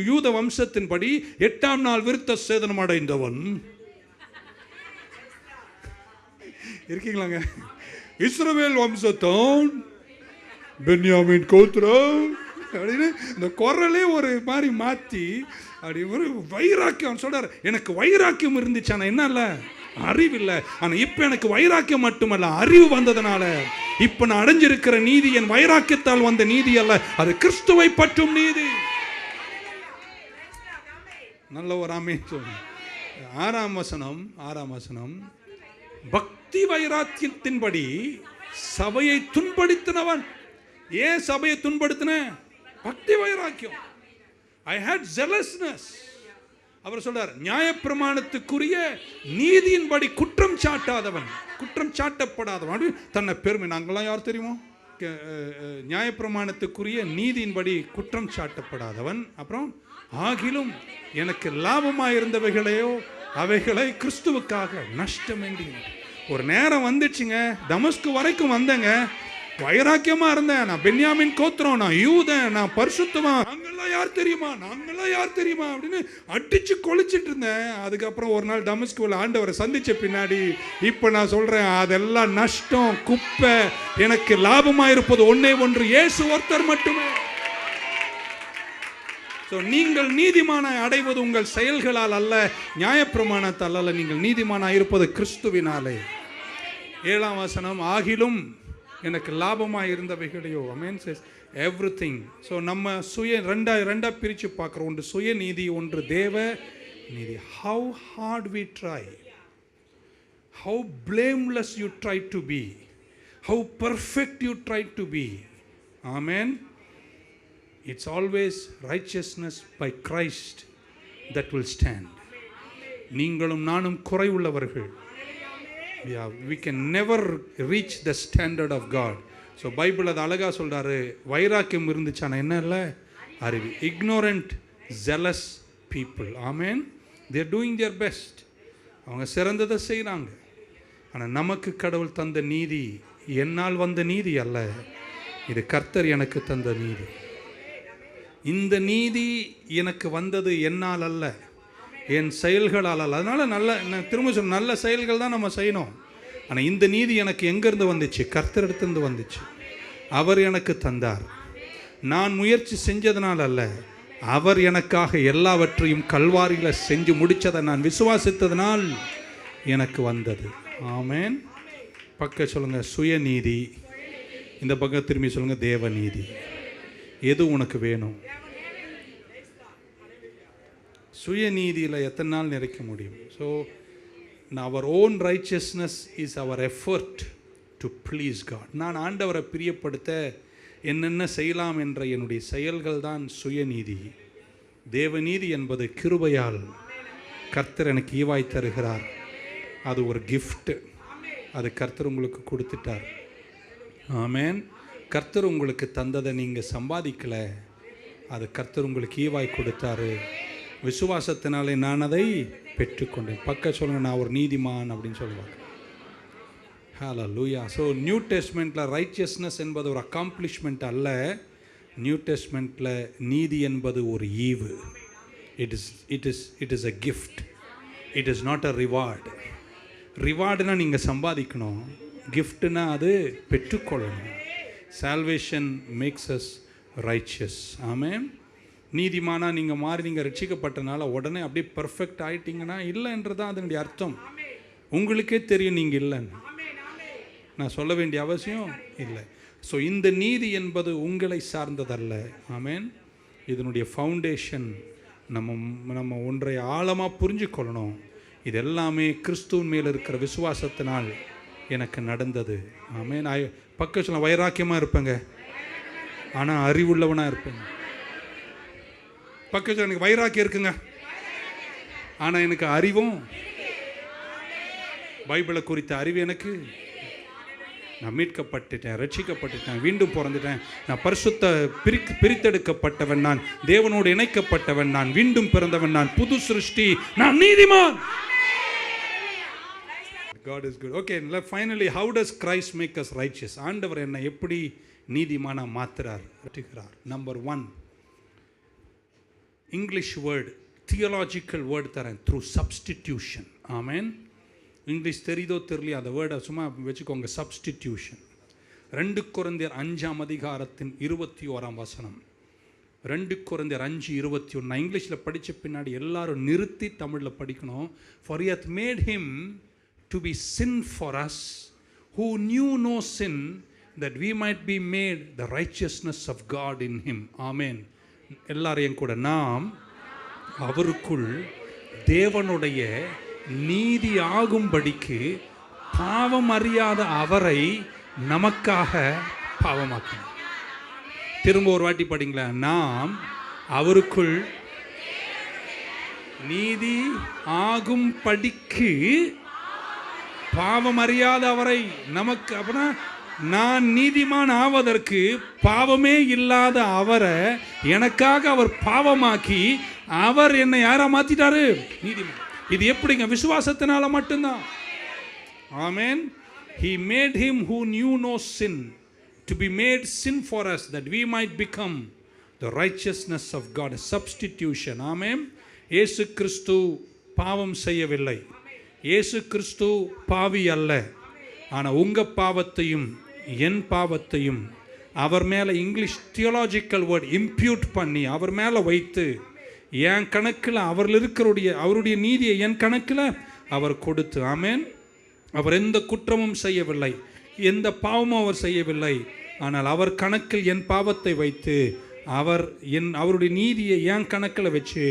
S1: யூத வம்சத்தின்படி 8ஆம் நாள் விருத்த சேதனம் அடைந்தவன். இருக்கீங்களாங்க? இஸ்ரவேல் வம்சத்தான், பென்யாமின் கோத்திரம் அப்படின்னு இந்த குரலே ஒரு மாதிரி மாற்றி அப்படி ஒரு வைராக்கியம் சொல்கிறார். எனக்கு வைராக்கியம் இருந்துச்சு, ஆனால் என்ன இல்லை, அறிவில்லை. ஆனால் இப்போ எனக்கு வைராக்கியம் மட்டுமல்ல, அறிவு வந்ததுனால இப்போ நான் அடைஞ்சிருக்கிற நீதி என் வைராக்கியத்தால் வந்த நீதி அல்ல, அது கிறிஸ்துவை பற்றும் நீதி. நல்ல ஒரு ஆமென் சொல்லுங்க. 6ஆம் வசனம், பக்தி வைராக்கியத்தின்படி சபையை துன்படுத்தினவன். ஏன் சபையை துன்படுத்தின? பக்தி வைராக்கியம். ஐ ஹேட் ஜெலஸ்னஸ். அவர் சொல்றார், நியாயப்பிரமாணத்துக்குரிய நீதியின்படி குற்றம் சாட்டாதவன், குற்றம் சாட்டப்படாதவன், தன்னை பெருமை. நாங்களாம் யார் தெரியுமோ? நியாயப்பிரமாணத்துக்குரிய நீதியின்படி குற்றம் சாட்டப்படாதவன். அப்புறம் ஆகிலும் எனக்கு லாபமாக இருந்தவைகளையோ அவைகளை கிறிஸ்துவுக்காக நஷ்டம் வேண்டி. ஒரு நேரம் வந்துச்சுங்க, தமஸ்கு வரைக்கும் வந்தேங்க, வைராக்கியமாக இருந்தேன். நான் பென்யாமின் கோத்திரம், நான் யூதன், நான் பரிசுத்தமா, நாங்களாம் யார் தெரியுமா அப்படின்னு அடிச்சு கொளிச்சிட்டு இருந்தேன். அதுக்கப்புறம் ஒரு நாள் டமஸ்குவில் ஆண்டவரை சந்திச்ச பின்னாடி இப்போ நான் சொல்றேன், அதெல்லாம் நஷ்டம், குப்பை. எனக்கு லாபமாக இருப்பது ஒன்னே ஒன்று, இயேசு ஒருத்தர் மட்டுமே. நீங்கள் நீதிமான அடைவது உங்கள் செயல்களால் அல்ல, நியாயப்பிரமாணத்தால் அல்ல. நீங்கள் நீதிமான இருப்பது கிறிஸ்துவினாலே. 7ஆம் வசனம், ஆகிலும் எனக்கு லாபமாக இருந்தவைகளையோ. அமேன் சேஸ் எவ்ரிதிங். ஸோ நம்ம ரெண்டா பிரித்து பார்க்குறோம். ஒன்று சுய நீதி, ஒன்று தேவ நீதி. How hard we try, how blameless you try to be, how perfect you try to be. Amen. It's always righteousness by Christ that will stand. நீங்களும் நானும் குறைவுள்ளவர்கள். We can never reach the standard of God. So Bible அது அழகாக சொல்கிறாரு. வைராக்கியம் இருந்துச்சானா என்ன இல்லை, அறிவு. ignorant zealous people. Amen. they are doing their best. அவங்க சிறந்ததை செய்கிறாங்க. ஆனால் நமக்கு கடவுள் தந்த நீதி என்னால் வந்த நீதி அல்ல, இது கர்த்தர் எனக்கு தந்த நீதி. இந்த நீதி எனக்கு வந்தது என்னால் அல்ல, என் செயல்களால் அல்ல. அதனால் நான் திரும்ப சொல்ல, நல்ல செயல்கள் தான் நம்ம செய்யணும். ஆனால் இந்த நீதி எனக்கு எங்கேருந்து வந்துச்சு? கர்த்தரிடத்திலிருந்து வந்துச்சு. அவர் எனக்கு தந்தார். நான் முயற்சி செஞ்சதுனால அல்ல, அவர் எனக்காக எல்லாவற்றையும் கல்வாரியில் செஞ்சு முடித்ததை நான் விசுவாசித்ததனால் எனக்கு வந்தது. ஆமென். பக்கம் சொல்லுங்கள் சுயநீதி, இந்த பக்கம் திரும்பி சொல்லுங்கள் தேவநீதி. எது உனக்கு வேணும்? சுயநீதியில் எத்தனை நாள் நிறைக்க முடியும்? So our own righteousness is our effort to please God. நான் ஆண்டவரை பிரியப்படுத்த என்னென்ன செய்யலாம் என்ற என்னுடைய செயல்கள் தான் சுயநீதி. தேவநீதி என்பது கிருபையால் கர்த்தர் எனக்கு ஈவாய் தருகிறார். அது ஒரு கிஃப்ட். அது கர்த்தர் உங்களுக்கு கொடுத்துட்டார். ஆமேன். கர்த்தர் உங்களுக்கு தந்ததை நீங்கள் சம்பாதிக்கலை, அது கர்த்தர் உங்களுக்கு ஈவாய் கொடுத்தாரு. விசுவாசத்தினாலே நான் அதை பெற்றுக்கொண்டேன். சொல்லுங்க, நான் ஒரு நீதிமான் அப்படின்னு சொல்லுவாங்க. ஹல்லேலூயா. ஸோ நியூ டெஸ்ட்மெண்ட்டில் ரைச்சியஸ்னஸ் என்பது ஒரு அக்காம்ப்ளிஷ்மெண்ட் அல்ல. நியூ டெஸ்ட்மெண்ட்டில் நீதி என்பது ஒரு ஈவு. It is a gift. It is not a reward. ரிவார்டுனா நீங்கள் சம்பாதிக்கணும், கிஃப்ட்னா அது பெற்றுக்கொள்ளணும். Salvation makes us righteous. Amen. நீதிமானா நீங்கள் மாறி நீங்கள் ரட்சிக்கப்பட்டனால உடனே அப்படியே பர்ஃபெக்ட் ஆகிட்டீங்கன்னா இல்லைன்றது தான் அதனுடைய அர்த்தம். உங்களுக்கே தெரியும் நீங்கள் இல்லைன்னு. நான் சொல்ல வேண்டிய அவசியம் இல்லை. ஸோ இந்த நீதி என்பது உங்களை சார்ந்ததல்ல. ஆமென். இதனுடைய ஃபவுண்டேஷன் நம்ம ஒன்றை ஆழமாக புரிஞ்சு கொள்ளணும். இது எல்லாமே கிறிஸ்துவின் மேல் இருக்கிற விசுவாசத்தினால் எனக்கு நடந்தது. ஆமென். பக்கத்தில் வைராக்கியமாக இருப்பேங்க, ஆனால் அறிவுள்ளவனாக இருப்பேங்க. பக்கத்தில் எனக்கு வைராக்கியம் இருக்குங்க, ஆனால் எனக்கு அறிவும், பைபிளை குறித்த அறிவு எனக்கு. நான் மீட்கப்பட்டுட்டேன், ரட்சிக்கப்பட்டுட்டேன், மீண்டும் பிறந்துட்டேன், நான் பரிசுத்த பிரித்தெடுக்கப்பட்டவன், நான் தேவனோடு இணைக்கப்பட்டவன், நான் மீண்டும் பிறந்தவன், நான் புது சிருஷ்டி, நான் நீதிமான். God is good. Okay, finally, how does Christ make us righteous? ஆண்டவர் என்னை எப்படி நீதிமானா மாத்துறார்? Number 1, English word, theological word தரேன், த்ரூ சப்ஸ்டிடியூஷன். ஆமென். இங்கிலீஷ் தெரியுதோ தெரியலையோ அந்த வேர்டை சும்மா வச்சுக்கோங்க, சப்ஸ்டிடியூஷன். 2 கொரிந்தியர் 5ஆம் அதிகாரத்தின் 21ஆம் வசனம். 2 கொரிந்தியர் 5:21. நான் இங்கிலீஷில் படித்த பின்னாடி எல்லாரும் நிறுத்தி தமிழில் படிக்கணும். For he hath made him to be sin for us who knew no sin, that we might be made the righteousness of God in him. ஆமென். எல்லாரையும் கூட, நாம் அவருக்குள் தேவனுடைய நீதி ஆகும்படிக்கு பாவம் அறியாத அவரை நமக்காக பாவமாக்கினார். திரும்ப ஒரு வாட்டி படிங்களா. நாம் அவருக்குள் நீதி ஆகும்படிக்கு பாவம் அறியாத அவரை நமக்கு. அப்படின்னா நான் நீதிமான் ஆவதற்கு பாவமே இல்லாத அவரை எனக்காக அவர் பாவமாக்கி அவர் என்னை யாரா மாத்திட்டாரு? நீதிமான். இது எப்படிங்க? விசுவாசத்தினால மட்டும்தான். ஆமென். He made him who knew no sin to be made sin for us, that we might become the righteousness of God. Substitution. ஆமென். இயேசு கிறிஸ்து பாவம் செய்யவில்லை. இயேசு கிறிஸ்து பாவி அல்ல. ஆனால் உங்கள் பாவத்தையும் என் பாவத்தையும் அவர் மேலே, இங்கிலீஷ் தியோலாஜிக்கல் வேர்ட், இம்ப்யூட் பண்ணி அவர் மேலே வைத்து என் கணக்கில் அவருடைய நீதியை என் கணக்கில் அவர் கொடுத்து. ஆமென். அவர் எந்த குற்றமும் செய்யவில்லை, எந்த பாவமும் அவர் செய்யவில்லை. ஆனால் அவர் கணக்கில் என் பாவத்தை வைத்து அவருடைய நீதியை என் கணக்கில் வச்சு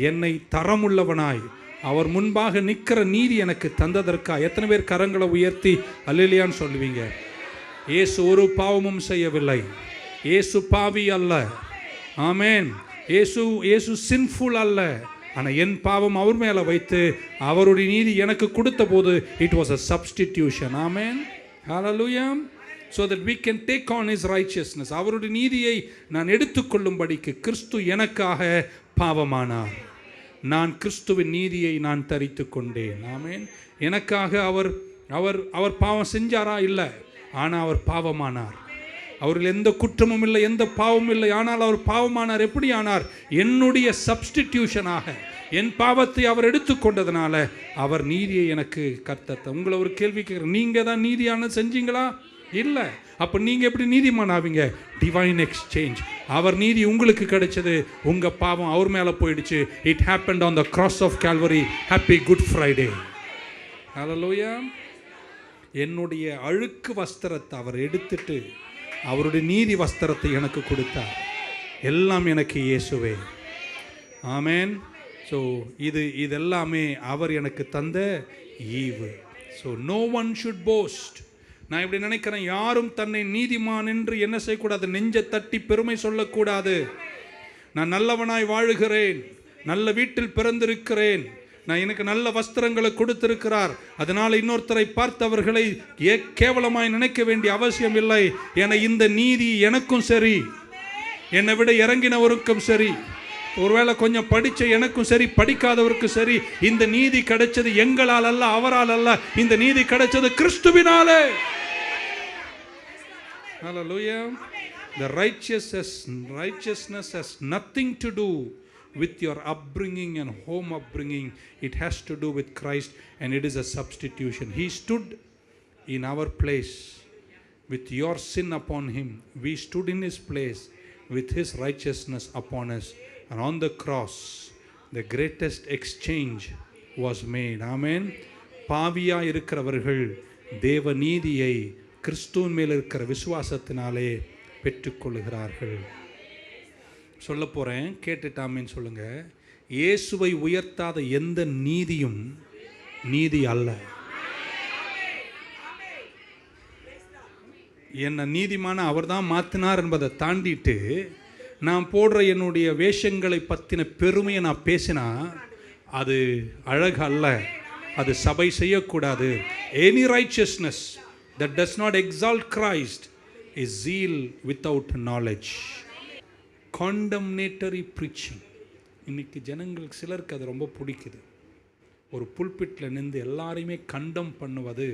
S1: என்னை தரமுள்ளவனாய் அவர் முன்பாக நிற்கிற நீதி எனக்கு தந்ததற்கா எத்தனை பேர் கரங்களை உயர்த்தி அல்லேலூயான்னு சொல்லுவீங்க? இயேசு ஒரு பாவமும் செய்யவில்லை. இயேசு பாவி அல்ல. ஆமென். இயேசு சின்ஃபுல் அல்ல. ஆனால் என் பாவம் அவர் மேலே வைத்து அவருடைய நீதி எனக்கு கொடுத்த போது it was a substitution. Amen. Hallelujah. So that we can take on his righteousness. அவருடைய நீதியை நான் எடுத்துக்கொள்ளும்படிக்கு கிறிஸ்து எனக்காக பாவமானார். நான் கிறிஸ்துவின் நீதியை நான் தரித்து கொண்டேன். ஆமென். எனக்காக அவர் பாவம் செஞ்சாரா? இல்லை. ஆனால் அவர் பாவமானார். அவரில் எந்த குற்றமும் இல்லை, எந்த பாவமும் இல்லை. ஆனால் அவர் பாவமானார். எப்படி ஆனார்? என்னுடைய சப்ஸ்டிடியூஷனாக என் பாவத்தை அவர் எடுத்துக்கொண்டதுனால அவர் நீதியை எனக்கு கர்த்தர். உங்களை ஒரு கேள்வி கேட்குறேன், நீங்கள் தான் நீதியான செஞ்சீங்களா? இல்லை. அப்போ நீங்கள் எப்படி நீதிமான் ஆவீங்க? Divine exchange. அவர் நீதி உங்களுக்கு கிடைச்சது, உங்கள் பாவம் அவர் மேலே போயிடுச்சு. It happened on the cross of Calvary. Happy good Friday. Hallelujah. என்னுடைய அழுக்கு வஸ்திரத்தை அவர் எடுத்துட்டு அவருடைய நீதி வஸ்திரத்தை எனக்கு கொடுத்தார். எல்லாம் எனக்கு இயேசுவே. ஆமென். ஸோ இதெல்லாமே அவர் எனக்கு தந்த ஈவு. So no one should boast. நான் இப்படி நினைக்கிறேன், யாரும் தன்னை நீதிமான் என்று என்ன செய்யக்கூடாது, நெஞ்ச தட்டி பெருமை சொல்லக்கூடாது. நான் நல்லவனாய் வாழுகிறேன், நல்ல வீட்டில் பிறந்திருக்கிறேன், நான் எனக்கு நல்ல வஸ்திரங்களை கொடுத்திருக்கிறார், அதனால் இன்னொருத்தரை பார்த்தவர்களை கேவலமாய் நினைக்க வேண்டிய அவசியம் இல்லை. என இந்த நீதி எனக்கும் சரி, என்னை விட இறங்கினவருக்கும் சரி, ஒருவேளை கொஞ்சம் படித்த எனக்கும் சரி, படிக்காதவருக்கும் சரி, இந்த நீதி கிடைச்சது எங்களால் அல்ல, அவரால் அல்ல. இந்த நீதி கிடைச்சது கிறிஸ்துவினாலே. Hallelujah. The righteousness has nothing to do with your upbringing and home upbringing. It has to do with Christ, and it is a substitution. He stood in our place with your sin upon him. We stood in his place with his righteousness upon us. And on the cross, the greatest exchange was made. Amen. பாவியா இருக்கிறவர்கள் தேவ நீதியை கிறிஸ்துவின் மேல் இருக்கிற விசுவாசத்தினாலே பெற்றுக்கொள்கிறார்கள். சொல்ல போகிறேன், கேட்டுட்டாமேன்னு சொல்லுங்க. இயேசுவை உயர்த்தாத எந்த நீதியும் நீதி அல்ல. என்னை நீதிமான அவர் தான் மாற்றினார் என்பதை தாண்டிட்டு நான் போடுற என்னுடைய வேஷங்களை பற்றின பெருமையை நான் பேசினா அது அழகு அல்ல, அது சபை செய்யக்கூடாது. Any righteousness that does not exalt Christ is zeal without knowledge. Condemnatory preaching. இன்னைக்கு ஜனங்களுக்கு சிலருக்கு அது ரொம்ப பிடிக்குது. ஒரு புல்பிட்டில் நின்று எல்லாரையுமே கண்டம் பண்ணுவது,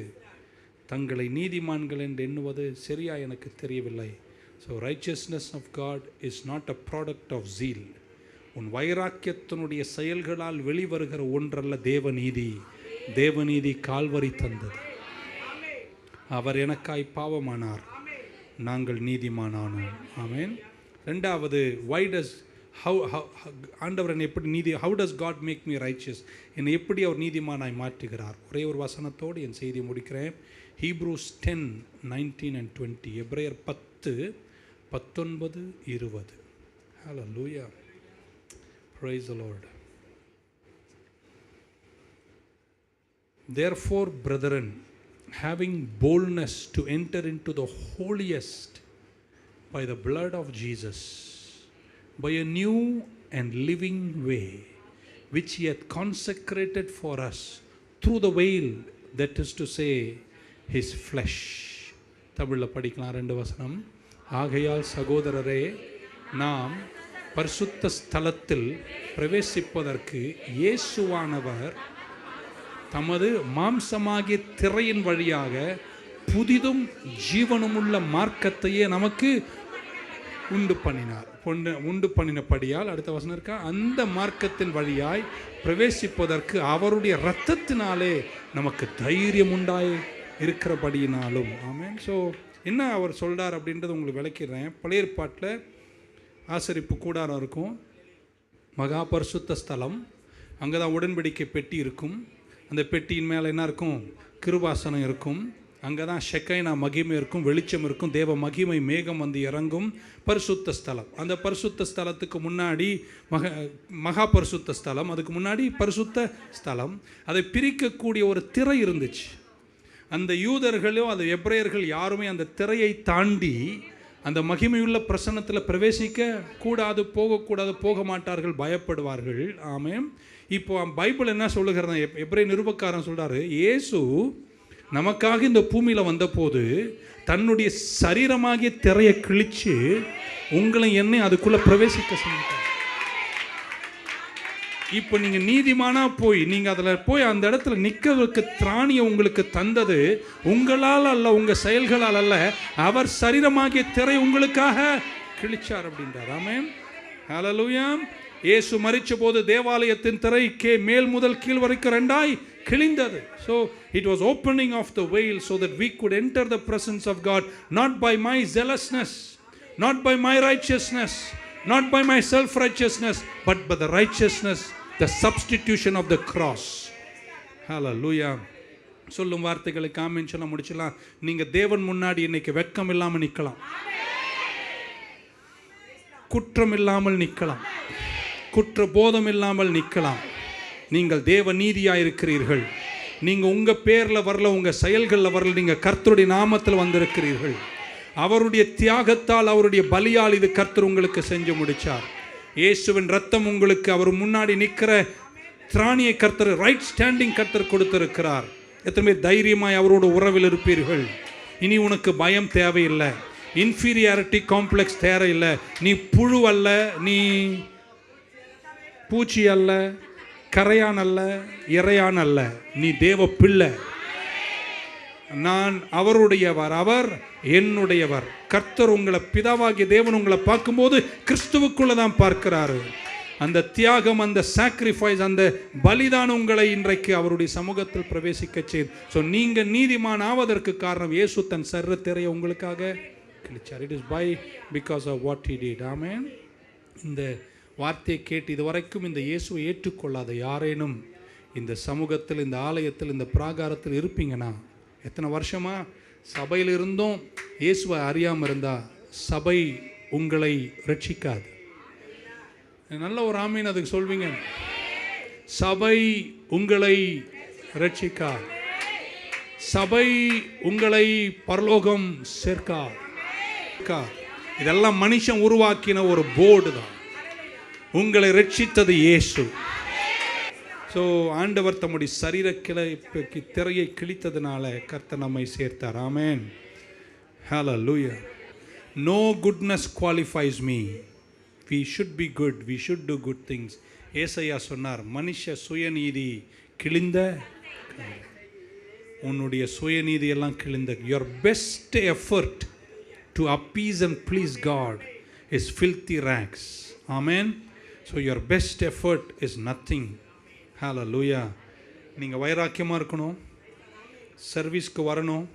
S1: தங்களை நீதிமான்கள் என்று எண்ணுவது சரியா எனக்கு தெரியவில்லை. So righteousness of God is not a product of zeal. உன் வைராக்கியத்தினுடைய செயல்களால் வெளிவருகிற ஒன்றல்ல தேவநீதி. தேவநீதி கால்வரி தந்தது. அவர் எனக்காய் பாவமானார், நாங்கள் நீதிமானானோம். ஆமென். ரெண்டாவது, why does ஆண்டவர் என்னை எப்படி நீதி, how does God make me righteous, என்னை எப்படி அவர் நீதிமானாய் மாற்றுகிறார்? ஒரே ஒரு வசனத்தோடு என் செய்தியை முடிக்கிறேன். Hebrews 10:19 and 20. எபிரேயர் 10:19-20. Hallelujah. Praise the Lord. Therefore, brethren, having boldness to enter into the holiest by the blood of Jesus, by a new and living way, which he hath consecrated for us through the veil, that is to say, his flesh. தமிழில் படிக்கலாம், 2 வசனம். ஆகையால் சகோதரரே, நாம் பரிசுத்த ஸ்தலத்தில் பிரவேசிப்பதற்கு இயேசுவானவர் தமது மாம்சமாகிய திரையின் வழியாக புதிதும் ஜீவனுமுள்ள மார்க்கத்தையே நமக்கு உண்டு பண்ணினபடியால், அடுத்த வசனம் இருக்கா, அந்த மார்க்கத்தின் வழியாய் பிரவேசிப்பதற்கு அவருடைய இரத்தத்தினாலே நமக்கு தைரியம் உண்டாய் இருக்கிறபடியினாலும். ஆமென். ஸோ என்ன அவர் சொல்கிறார் அப்படின்றத உங்களுக்கு விளக்கிறேன். பழைய ஏற்பாட்டில் ஆசரிப்பு கூடாரம் இருக்கும், மகா பரிசுத்த ஸ்தலம், அங்கே தான் உடன்படிக்கை பெட்டி இருக்கும். அந்த பெட்டியின் மேலே என்ன இருக்கும், கிருபாசனம் இருக்கும். அங்கே தான் ஷெக்கைனா மகிமை இருக்கும், வெளிச்சம் இருக்கும், தேவ மகிமை மேகம் வந்து இறங்கும். பரிசுத்த ஸ்தலம், அந்த பரிசுத்த ஸ்தலத்துக்கு முன்னாடி மகா பரிசுத்த ஸ்தலம், அதுக்கு முன்னாடி பரிசுத்த ஸ்தலம். அதை பிரிக்கக்கூடிய ஒரு திரை இருந்துச்சு. அந்த யூதர்களோ அது எபிரேயர்கள் யாருமே அந்த திரையை தாண்டி அந்த மகிமையுள்ள பிரசன்னத்தில் பிரவேசிக்க கூடாது, போகக்கூடாது, போக மாட்டார்கள், பயப்படுவார்கள். ஆமென். இப்போ பைபிள் என்ன சொல்லுகிறது, எபிரேய நிருபக்காரன் சொல்கிறாரு, இயேசு நமக்காக இந்த பூமியில் வந்தபோது தன்னுடைய சரீரமாகிய திரையை கிழிச்சு உங்களை என்னை அதுக்குள்ளே பிரவேசிக்க செஞ்சிட்டார். இப்போ நீங்கள் நீதிமானா போய் நீங்கள் அதில் போய் அந்த இடத்துல நிற்கிறதுக்கு திராணியை உங்களுக்கு தந்தது உங்களால் அல்ல, உங்கள் செயல்களால் அல்ல, அவர் சரீரமாகிய திரை உங்களுக்காக கிழிச்சார் அப்படின்றார். ஆமென். ஹல்லேலூயா. இயேசு மரித்த போது தேவாலயத்தின் திரை மேல் முதல் கீழ் வரைக்கும் 2 கிழிந்தது. So it was opening of the veil so that we could enter the presence of God, not by my zealousness, not by my righteousness, not by my self-righteousness, but by the righteousness, the substitution of the cross. Hallelujah. சொல்லும் வார்த்தைகளை ஆமென் சொல்ல முடிச்சலாம். நீங்க தேவன் முன்னாடி இன்னைக்கு வெட்கம் இல்லாமல் நிற்கலாம், குற்றம் இல்லாமல் நிற்கலாம், குற்ற போதம் இல்லாமல் நிற்கலாம். நீங்கள் தேவ நீதியாக இருக்கிறீர்கள். நீங்கள் உங்கள் பேரில் வரல, உங்கள் செயல்களில் வரல, நீங்கள் கர்த்தருடைய நாமத்தில் வந்திருக்கிறீர்கள். அவருடைய தியாகத்தால், அவருடைய பலியால் இது கர்த்தர் உங்களுக்கு செஞ்சு முடித்தார். இயேசுவின் ரத்தம் உங்களுக்கு அவர் முன்னாடி நிற்கிற திராணியை கர்த்தர், ரைட் ஸ்டாண்டிங் கர்த்தர் கொடுத்திருக்கிறார். எத்தனை பேர் தைரியமாய் அவரோட உறவில் இருப்பீர்கள்? இனி உனக்கு பயம் தேவையில்லை, இன்ஃபீரியாரிட்டி காம்ப்ளெக்ஸ் தேவையில்லை. நீ புழு அல்ல, நீ பூச்சி அல்ல, கரையான் அல்ல, இறையான் அல்ல, நீ தேவ பிள்ளை. நான் அவருடையவர், அவர் என்னுடையவர். கர்த்தர் உங்களை, பிதாவாகிய தேவன் உங்களை பார்க்கும்போது கிறிஸ்துவுக்குள்ள தான் பார்க்கிறாரு. அந்த தியாகம், அந்த சாக்ரிஃபைஸ், அந்த பலிதான் உங்களை இன்றைக்கு அவருடைய சமூகத்தில் பிரவேசிக்க செய்து. ஸோ நீங்கள் நீதிமான் ஆவதற்கு காரணம் இயேசு தன் சர்வத்திரையை உங்களுக்காக கிழிச்சார். It is by because of what he did. Amen. இந்த வார்த்தையை கேட்டு இதுவரைக்கும் இந்த இயேசுவை ஏற்றுக்கொள்ளாத யாரேனும் இந்த சமூகத்தில், இந்த ஆலயத்தில், இந்த பிராகாரத்தில் இருப்பீங்கன்னா, எத்தனை வருஷமாக சபையில் இருந்தும் இயேசுவை அறியாமல் இருந்தால் சபை உங்களை ரட்சிக்காது. நல்ல ஒரு ஆமீன் அதுக்கு சொல்வீங்க. சபை உங்களை ரட்சிக்காது. சபை உங்களை பரலோகம் சேர்க்காது. இதெல்லாம் மனுஷன் உருவாக்கின ஒரு போர்டு தான். உங்களை ரட்சித்தது இயேசு. ஸோ ஆண்டவர் தம்முடைய சரீர திரையை கிழித்ததுனால கர்த்தர் நம்மை சேர்த்தார். ஆமென். ஹல்லேலூயா. No goodness qualifies me. We should be good. We should do good things. ஏசாயா சொன்னார், மனுஷ சுயநீதி கிழிந்த, உன்னுடைய சுயநீதி எல்லாம் கிழிந்த. Your best effort to appease and please God is filthy rags. Amen. So your best effort is nothing. Hallelujah. நீங்கள் வைராக்கியமாக இருக்கணும், சர்வீஸ்க்கு வரணும்,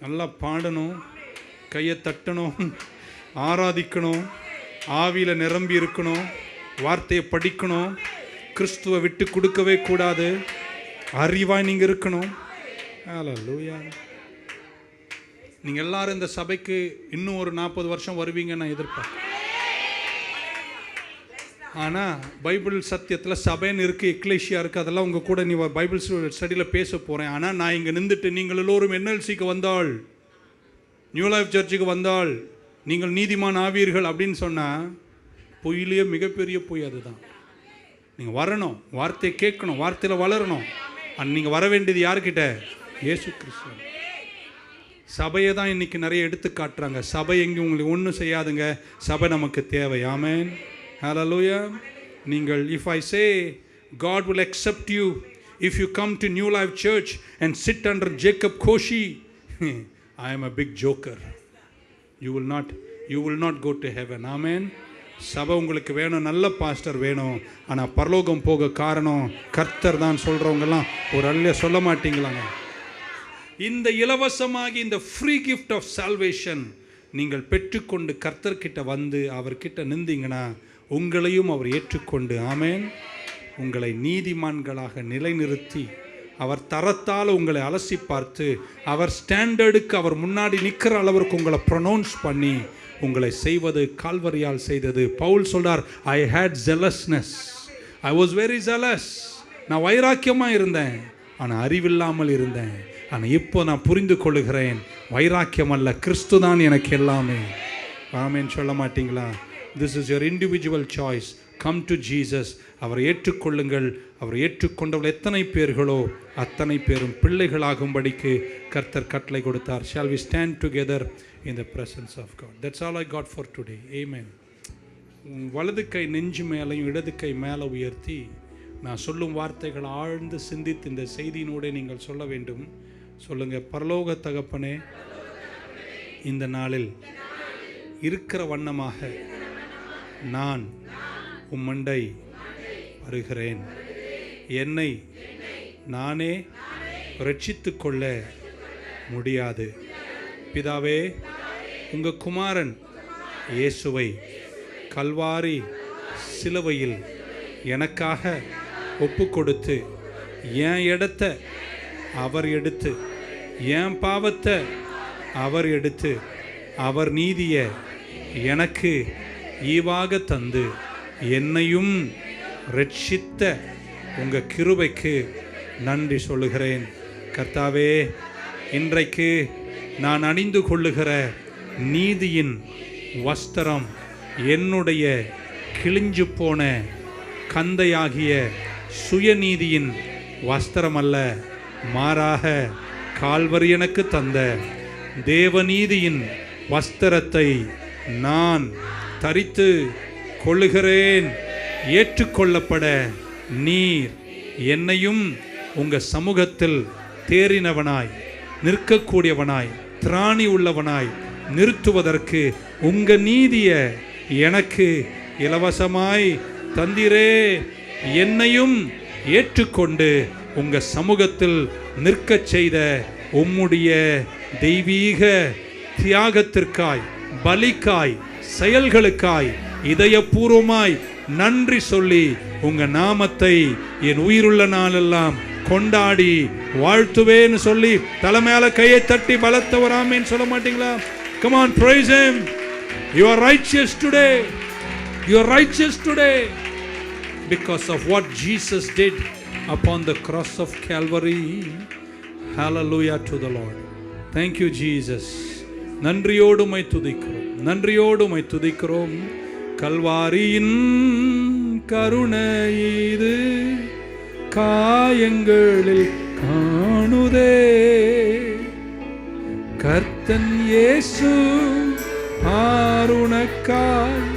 S1: நல்லா பாடணும், கையை தட்டணும், ஆராதிக்கணும், ஆவியில் நிரம்பி இருக்கணும், வார்த்தையை படிக்கணும், கிறிஸ்துவை விட்டு கொடுக்கவே கூடாது, அறிவாய் நீங்கள் இருக்கணும். ஹல்லேலூயா. நீங்கள் எல்லாரும் இந்த சபைக்கு இன்னும் ஒரு 40 வருஷம் வருவீங்க நான் எதிர்பார்க்கிறேன். ஆனால் பைபிள் சத்தியத்தில் சபைன்னு இருக்குது, எக்லேஷியா இருக்குது, அதெல்லாம் உங்கள் கூட நீ பைபிள் ஸ்டடியில் பேச போகிறேன். ஆனால் நான் இங்கே நின்றுட்டு நீங்கள் எல்லோரும் என்எல்சிக்கு வந்தால், நியூ லைஃப் சர்ச்சுக்கு வந்தால் நீங்கள் நீதிமான் ஆவீர்கள் அப்படின்னு சொன்னால் பொய்யிலேயே மிகப்பெரிய பொய் அதுதான். நீங்கள் வரணும், வார்த்தையை கேட்கணும், வார்த்தையில் வளரணும். நீங்கள் வர வேண்டியது யார்கிட்ட? இயேசு கிறிஸ்து. சபையை தான் இன்றைக்கி நிறைய எடுத்து காட்டுறாங்க. சபை எங்கே உங்களுக்கு ஒன்றும் செய்யாதுங்க, சபை நமக்கு தேவை. ஆமென். ஹல்லேலூயா. நீங்கள், if I say God will accept you if you come to New Life Church and sit under Jacob Koshi, I am a big joker. You will not go to heaven. Amen. சபை உங்களுக்கு வேணும், நல்ல பாஸ்டர் வேணும், ஆனால் பரலோகம் போக காரணம் கர்த்தர் தான் சொல்கிறவங்கெல்லாம் ஒரு அல்ல சொல்ல மாட்டீங்களாங்க. இந்த இலவசமாகி இந்த ஃப்ரீ கிஃப்ட் ஆஃப் சால்வேஷன் நீங்கள் பெற்றுக்கொண்டு கர்த்தர்கிட்ட வந்து அவர்கிட்ட நின்றீங்கன்னா உங்களையும் அவர் ஏற்றுக்கொண்டு, ஆமென், உங்களை நீதிமான்களாக நிலைநிறுத்தி அவர் தரத்தால் உங்களை அலசி பார்த்து அவர் ஸ்டாண்டர்டுக்கு அவர் முன்னாடி நிற்கிற அளவிற்கு உங்களை ப்ரொனவுன்ஸ் பண்ணி உங்களை செய்வது கால்வரியால் செய்தது. பவுல் சொல்றார், I hate jealousness, I was very jealous. நான் வைராக்கியமாக இருந்தேன், ஆனால் அறிவில்லாமல் இருந்தேன். ஆனால் இப்போ நான் புரிந்து கொள்ளுகிறேன், வைராக்கியம் அல்ல, கிறிஸ்து தான் எனக்கு எல்லாமே. ஆமென் சொல்ல மாட்டீங்களா? This is your individual choice. Come to Jesus. அவரை ஏற்றுக்கொள்ளுங்கள். அவரை ஏற்றுக்கொண்டவர்கள் எத்தனை பேர்களோ அத்தனை பேரும் பிள்ளைகளாகும்படிக்கு கர்த்தர் கட்டளை கொடுத்தார். Shall we stand together in the presence of God? That's all I got for today. Amen. வலது கை நெஞ்சு மேலையும் இடது கை மேலே உயர்த்தி நான் சொல்லும் வார்த்தைகள் ஆழ்ந்து சிந்தித்து இந்த செய்தியினோட நீங்கள் சொல்ல வேண்டும். சொல்லுங்க, பரலோக தகப்பனே, இந்த நாளில் இருக்கிற வண்ணமாக நான் உம்மண்டை வருகிறேன். என்னை நானே ரட்சித்து கொள்ள முடியாது. பிதாவே, உங்கள் குமாரன் இயேசுவை கல்வாரி சிலுவையில் எனக்காக ஒப்பு கொடுத்து என் இடத்தை அவர் எடுத்து, என் பாவத்தை அவர் எடுத்து, அவர் நீதியை எனக்கு ஈவாக தந்து என்னையும் ரட்சித்த உங்கள் கிருபைக்கு நன்றி சொல்லுகிறேன். கர்த்தாவே, இன்றைக்கு நான் அணிந்து கொள்ளுகிற நீதியின் வஸ்திரம் என்னுடைய கிழிஞ்சு போன கந்தையாகிய சுயநீதியின் வஸ்திரம் அல்ல, மாறாக கால்வரி எனக்கு தந்த தேவநீதியின் வஸ்திரத்தை நான் தரித்து கொள்ளுகிறேன். ஏற்றுக்கொள்ளப்பட நீர் என்னையும் உங்கள் சமூகத்தில் தேறினவனாய், நிற்கக்கூடியவனாய், திராணி உள்ளவனாய் நிறுத்துவதற்கு உங்கள் நீதியை எனக்கு இலவசமாய் தந்திரே. என்னையும் ஏற்றுக்கொண்டு உங்கள் சமூகத்தில் நிற்கச் செய்த உம்முடைய தெய்வீக தியாகத்திற்காய், பலிக்காய், செயல்களுக்காய் இதயபூர்வமாய் நன்றி சொல்லி உங்கள் நாமத்தை என் உயிருள்ள நாளெல்லாம் கொண்டாடி வாழ்த்துவேன்னு சொல்லி தலைமையால கையை தட்டி பலத்தவராமேன்னு சொல்ல மாட்டீங்களா? Come on, praise him. You are righteous today. You are righteous today because of what Jesus did upon the cross of Calvary. Hallelujah to the Lord. Thank you, Jesus. நன்றியோடு உம்மை துதிக்கிறோம், நன்றியோடு உம்மை துதிக்கிறோம். கல்வாரியின் கருணை இது காயங்களில் காணுதே. கர்த்தன் இயேசு ஆருணக்காய்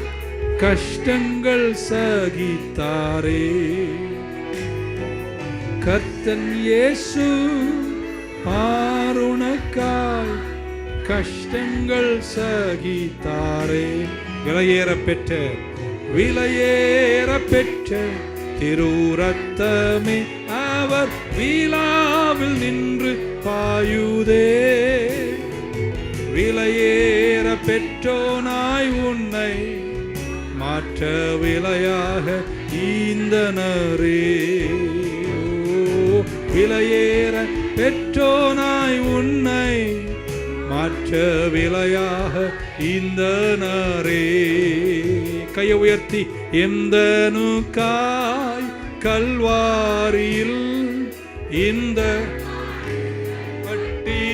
S1: கஷ்டங்கள் சகித்தாரே. கர்த்தன் இயேசு ஆருணக்காய் கஷ்டங்கள் சகித்தாரே. விலையேற பெற்ற திரு ரத்தமே அவர் வீலாவில் நின்று பாயுதே. விலையேற பெற்றோனாய் உன்னை மாற்ற விலையாக ஈந்தனரே. விலையேற பெற்றோனாய் உன்னை மாற்ற விலையாக ஈந்தனரே. கையை உயர்த்தி எந்தனுக்காய் கல்வாரியில் இந்த பட்டி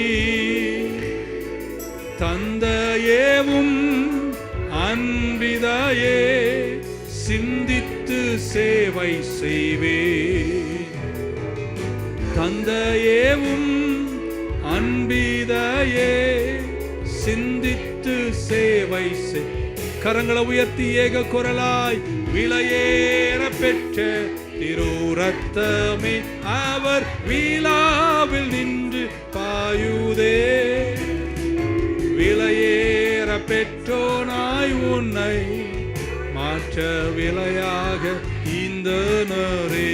S1: தந்தையேவும் அன்பிதாயே சிந்தித்து சேவை செய்வே. தந்தையேவும் அன்பிதாயே சிந்தித்து சேவை செய். கரங்களை உயர்த்தி ஏக குரலாய் விலையேற பெற்ற திரு ரத்தமே அவர் வீலாவில் நின்று பாயுதே. விலையேற பெற்றோனாய் உன்னை மாற்ற விலையாக ஈந்தனரே.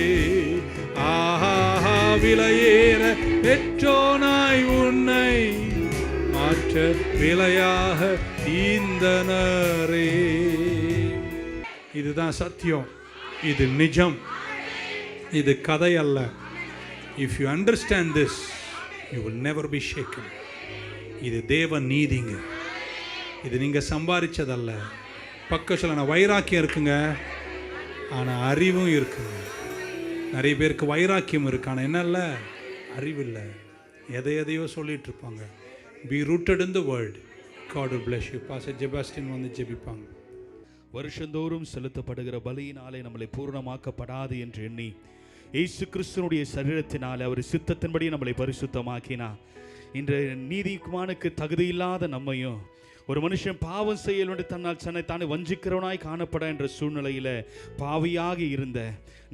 S1: ஆஹா, விலையேற பெற்றோனாய் உன்னை மாற்ற விலையாக ஈந்தனரே. இதுதான் சத்தியம், இது நிஜம், இது கதை அல்ல. If you understand this, you will never be shaken. இது தேவ நீதிங்க, இது நீங்கள் சம்பாதிச்சதல்ல. பக்கத்தில் நான் வைராக்கியம் இருக்குங்க, ஆனால் அறிவும் இருக்குங்க. நிறைய பேருக்கு வைராக்கியம் இருக்கு, ஆனால் என்ன இல்லை, அறிவு இல்லை. எதையோ சொல்லிட்டு இருப்பாங்க. Be rooted in the word. God will bless you. Pastor Sebastian வந்து ஜெபிப்பாங்க.
S2: வருஷந்தோறும் செலுத்தப்படுகிற பலியினாலே நம்மளை பூர்ணமாக்கப்படாது என்று எண்ணி இயேசு கிறிஸ்துனுடைய சரீரத்தினாலே அவர் சித்தத்தின்படி நம்மளை பரிசுத்தமாக்கினா. இன்று நீதிக்குமானுக்கு தகுதியில்லாத நம்மையும் ஒரு மனுஷன் பாவம் செய்ய வேண்டும் தன்னால் தன்னை வஞ்சிக்கிறவனாய் காணப்பட என்ற சூழ்நிலையில் பாவியாக இருந்த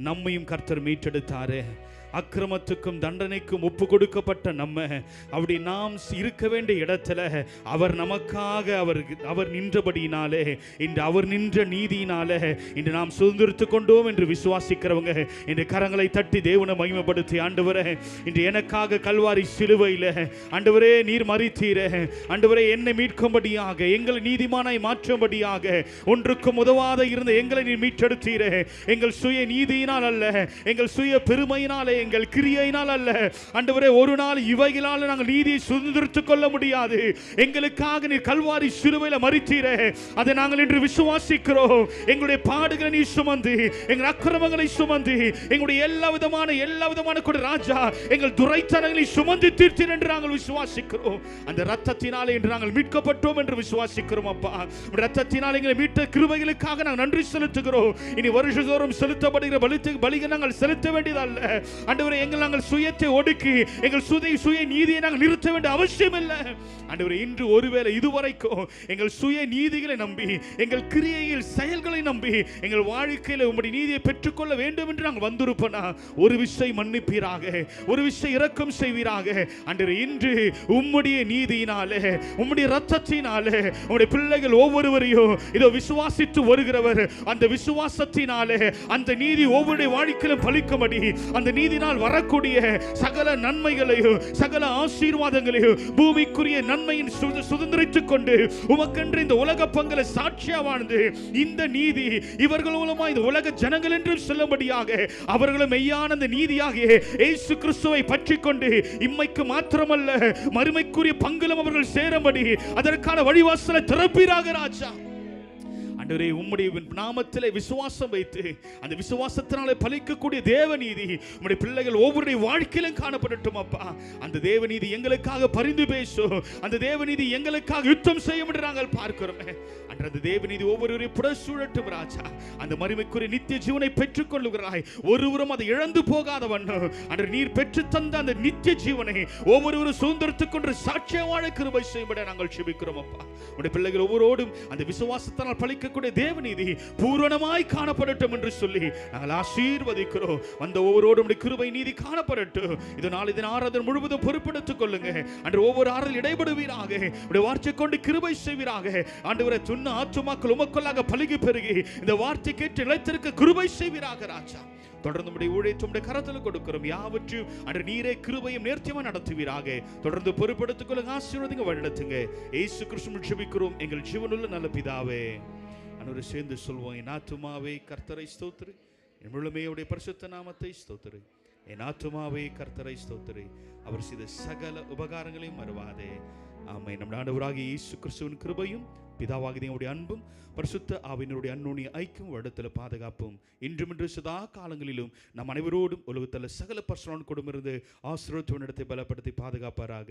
S2: நம்மையும் கர்த்தர் மீட்டெடுத்தாரு. அக்கிரமத்துக்கும் தண்டனைக்கும் ஒப்பு கொடுக்கப்பட்ட நம்ம அப்படி நாம் இருக்க வேண்டிய இடத்துல அவர் நமக்காக அவர் நின்றபடியினாலே, இன்று அவர் நின்ற நீதியினாலே இன்று நாம் சுதந்திரத்து கொண்டோம் என்று விசுவாசிக்கிறவங்க இன்று கரங்களை தட்டி தேவனை மகிமைப்படுத்தி, ஆண்டவரே இன்று எனக்காக கல்வாரி சிலுவையில் ஆண்டவரே நீர் மரித்தீரே, ஆண்டவரே என்னை மீட்கும்படியாக எங்களை நீதிமானாய் மாற்றும்படியாக ஒன்றுக்கும் உதவாத இருந்த எங்களை நீர் மீட்டெடுத்தீரே. எங்கள் சுய நீதியினால் அல்ல, எங்கள் சுய பெருமையினாலே எங்கள் கிரியையினால் அல்ல ஆண்டவரே, ஒரு நாள் இவைகளால் நாங்கள் நீதியை சுதந்திரித்துக் கொள்ள முடியாது. எங்களுக்காக நீர் கல்வாரி சிலுவையில் மரித்தீரே, அதை நாங்கள் இன்று விசுவாசிக்கிறோம். எங்களுடைய பாடுகளை நீ சுமந்து, எங்கள் அக்கிரமங்களை சுமந்து, எங்களுடைய எல்லா விதமான கூட ராஜா எங்கள் துரைத்தனங்களை சுமந்து தீர்த்தீர் என்று நாங்கள் விசுவாசிக்கிறோம். அந்த ரத்தத்தினாலே இன்று நாங்கள் மீட்கப்பட்டோம் என்று விசுவாசிக்கிறோம். அப்பா, ரத்தத்தினால் எங்களை மீட்ட கிருபைகளுக்காக நாங்கள் நன்றி செலுத்துகிறோம். இனி வருஷந்தோறும் செலுத்தப்படுகிற பலிகளை நாங்கள் செலுத்த வேண்டியதல்ல ஆண்டவரே. நாங்கள் சுயத்தை ஒடுக்கி எங்கள் சுய நீதியை நாங்கள் நிறுத்த வேண்டிய அவசியம் இல்லை ஆண்டவரே. இன்று ஒருவேளை இதுவரைக்கும் எங்கள் சுய நீதிகளை நம்பி, எங்கள் கிரியையில் செயல்களை நம்பி, எங்கள் வாழ்க்கையில் உம்முடைய நீதியை பெற்றுக்கொள்ள வேண்டும் என்று நாங்கள் வந்திருப்போனா, ஒரு விஷயம் மன்னிப்பீராக, ஒரு விஷயம் இரக்கம் செய்வீராக ஆண்டவரே. இன்று உம்முடைய நீதியினாலே, உம்முடைய ரத்தத்தினாலே உம்முடைய பிள்ளைகள் ஒவ்வொருவரையும் இதோ விசுவாசித்து வருகிறவர், அந்த விசுவாசத்தினாலே அந்த நீதி ஒவ்வொரு வாழ்க்கையிலும் பலிக்கும்படி, அந்த நீதினால் வரக்கூடிய சகல நன்மைகளையும் சகல ஆசீர்வாதங்களையும் பூமிக்குரிய நன்மையின் சுதந்திரித்துக் கொண்டு உமக்கென்று இந்த உலக பங்களை சாட்சியா வாழ்ந்து, இந்த நீதி இவர்கள் மூலமா இந்த உலக ஜனங்கள் என்று சொல்லும்படியாக அவர்களும் மெய்யான அந்த நீதியாக இயேசு கிறிஸ்துவை பற்றி கொண்டு இம்மைக்கு மாத்திரமல்ல மறுமைக்குரிய பங்கிலும் அவர்கள் சேரும்படி அதற்கான வழிவாசலை திறப்பீராக ராஜா. ஆண்டவரே, உம்முடைய நாமத்திலே விசுவாசம் வைத்து அந்த விசுவாசத்தினாலே பலிக்கக்கூடிய தேவநீதி உம்முடைய பிள்ளைகள் ஒவ்வொரு வாழ்க்கையிலும் காணப்படட்டும் அப்பா. அந்த தேவநீதி எங்களுக்காக பரிந்து பேசும், அந்த தேவநீதி எங்களுக்காக யுத்தம் செய்யும் என்று நாங்கள் பார்க்கிறோம். அன்று அந்த தேவநீதி ஒவ்வொருவரையும் புறசூழட்டும் ராஜா. அந்த மறுமைக்குரிய நித்திய ஜீவனை பெற்றுக் கொள்ளுகிறாய், ஒருவரும் அதை இழந்து போகாத வண்ணம் அன்று நீர் பெற்று தந்த அந்த நித்திய ஜீவனை ஒவ்வொருவரும் சுதந்திரத்துக் கொண்டு சாட்சிய வாழ கிருபை செய்யும்படி நாங்கள் ஜெபிக்கிறோம் அப்பா. உடைய பிள்ளைகள் ஒவ்வொருவரோடும் அந்த விசுவாசத்தினால் பலிக்க தேவநீதி பூரணமாய் காணப்படட்டும் என்று சொல்லி நாங்கள் ஆசீர்வதிக்கிறோம். வந்த ஒவ்வொருவரும் கிருபை நீதி காணப்படட்டும். இதனால் இதன் ஆராதனை முழுவதும் பொறுப்பெடுத்துக் கொள்ளுங்க. அன்று ஒவ்வொரு ஆறுதல் இடைபடுவீராக, உடைய வார்த்தை கொண்டு கிருபை செய்வீராக. ஆண்டவரே, துன்ன ஆத்துமாக்கள் உமக்குள்ளாக பலுகி பெருகி இந்த வார்த்தை கேட்டு நிலைத்திருக்க கிருபை செய்வீராக ராஜா. தொடர்ந்து உடைய ஊழியத்தை கரத்தில் கொடுக்கிறோம். யாவற்றையும் அன்று நீரே கிருபையும் நேர்த்தியமா நடத்துவீராக. தொடர்ந்து பொறுப்பெடுத்துக் கொள்ளுங்க, ஆசீர்வதிங்க, வழிநடத்துங்க. இயேசு கிறிஸ்துவின் ஜெபிக்கிறோம் எங்கள் ஜீவனுள்ள நல்ல பிதாவே. அனைவரும் சேர்ந்து சொல்வோம். என் ஆத்துமாவே கர்த்தரை ஸ்தோத்திரு, என் முழுமே அவருடைய பரிசுத்த நாமத்தை ஸ்தோத்திரு. என் ஆத்துமாவே கர்த்தரை ஸ்தோத்திரு, அவர் செய்த சகல உபகாரங்களையும் மறவாதே. ஆமென். நம் ஆண்டவராகிய இயேசு கிறிஸ்துவின் கிருபையும் பிதாவாகிய அவருடைய அன்பும் பரிசுத்த ஆவியினருடைய அன்னுடைய ஐக்கியம் வருடத்தில் பாதுகாப்பும் இன்றுமின்று சதா காலங்களிலும் நம் அனைவரோடும் உலகத்தில் சகல பரிசுத்தவான்களோடும் இருந்து ஆசீர்வாதத்தோடு நடத்தி பலப்படுத்தி பாதுகாப்பாராக.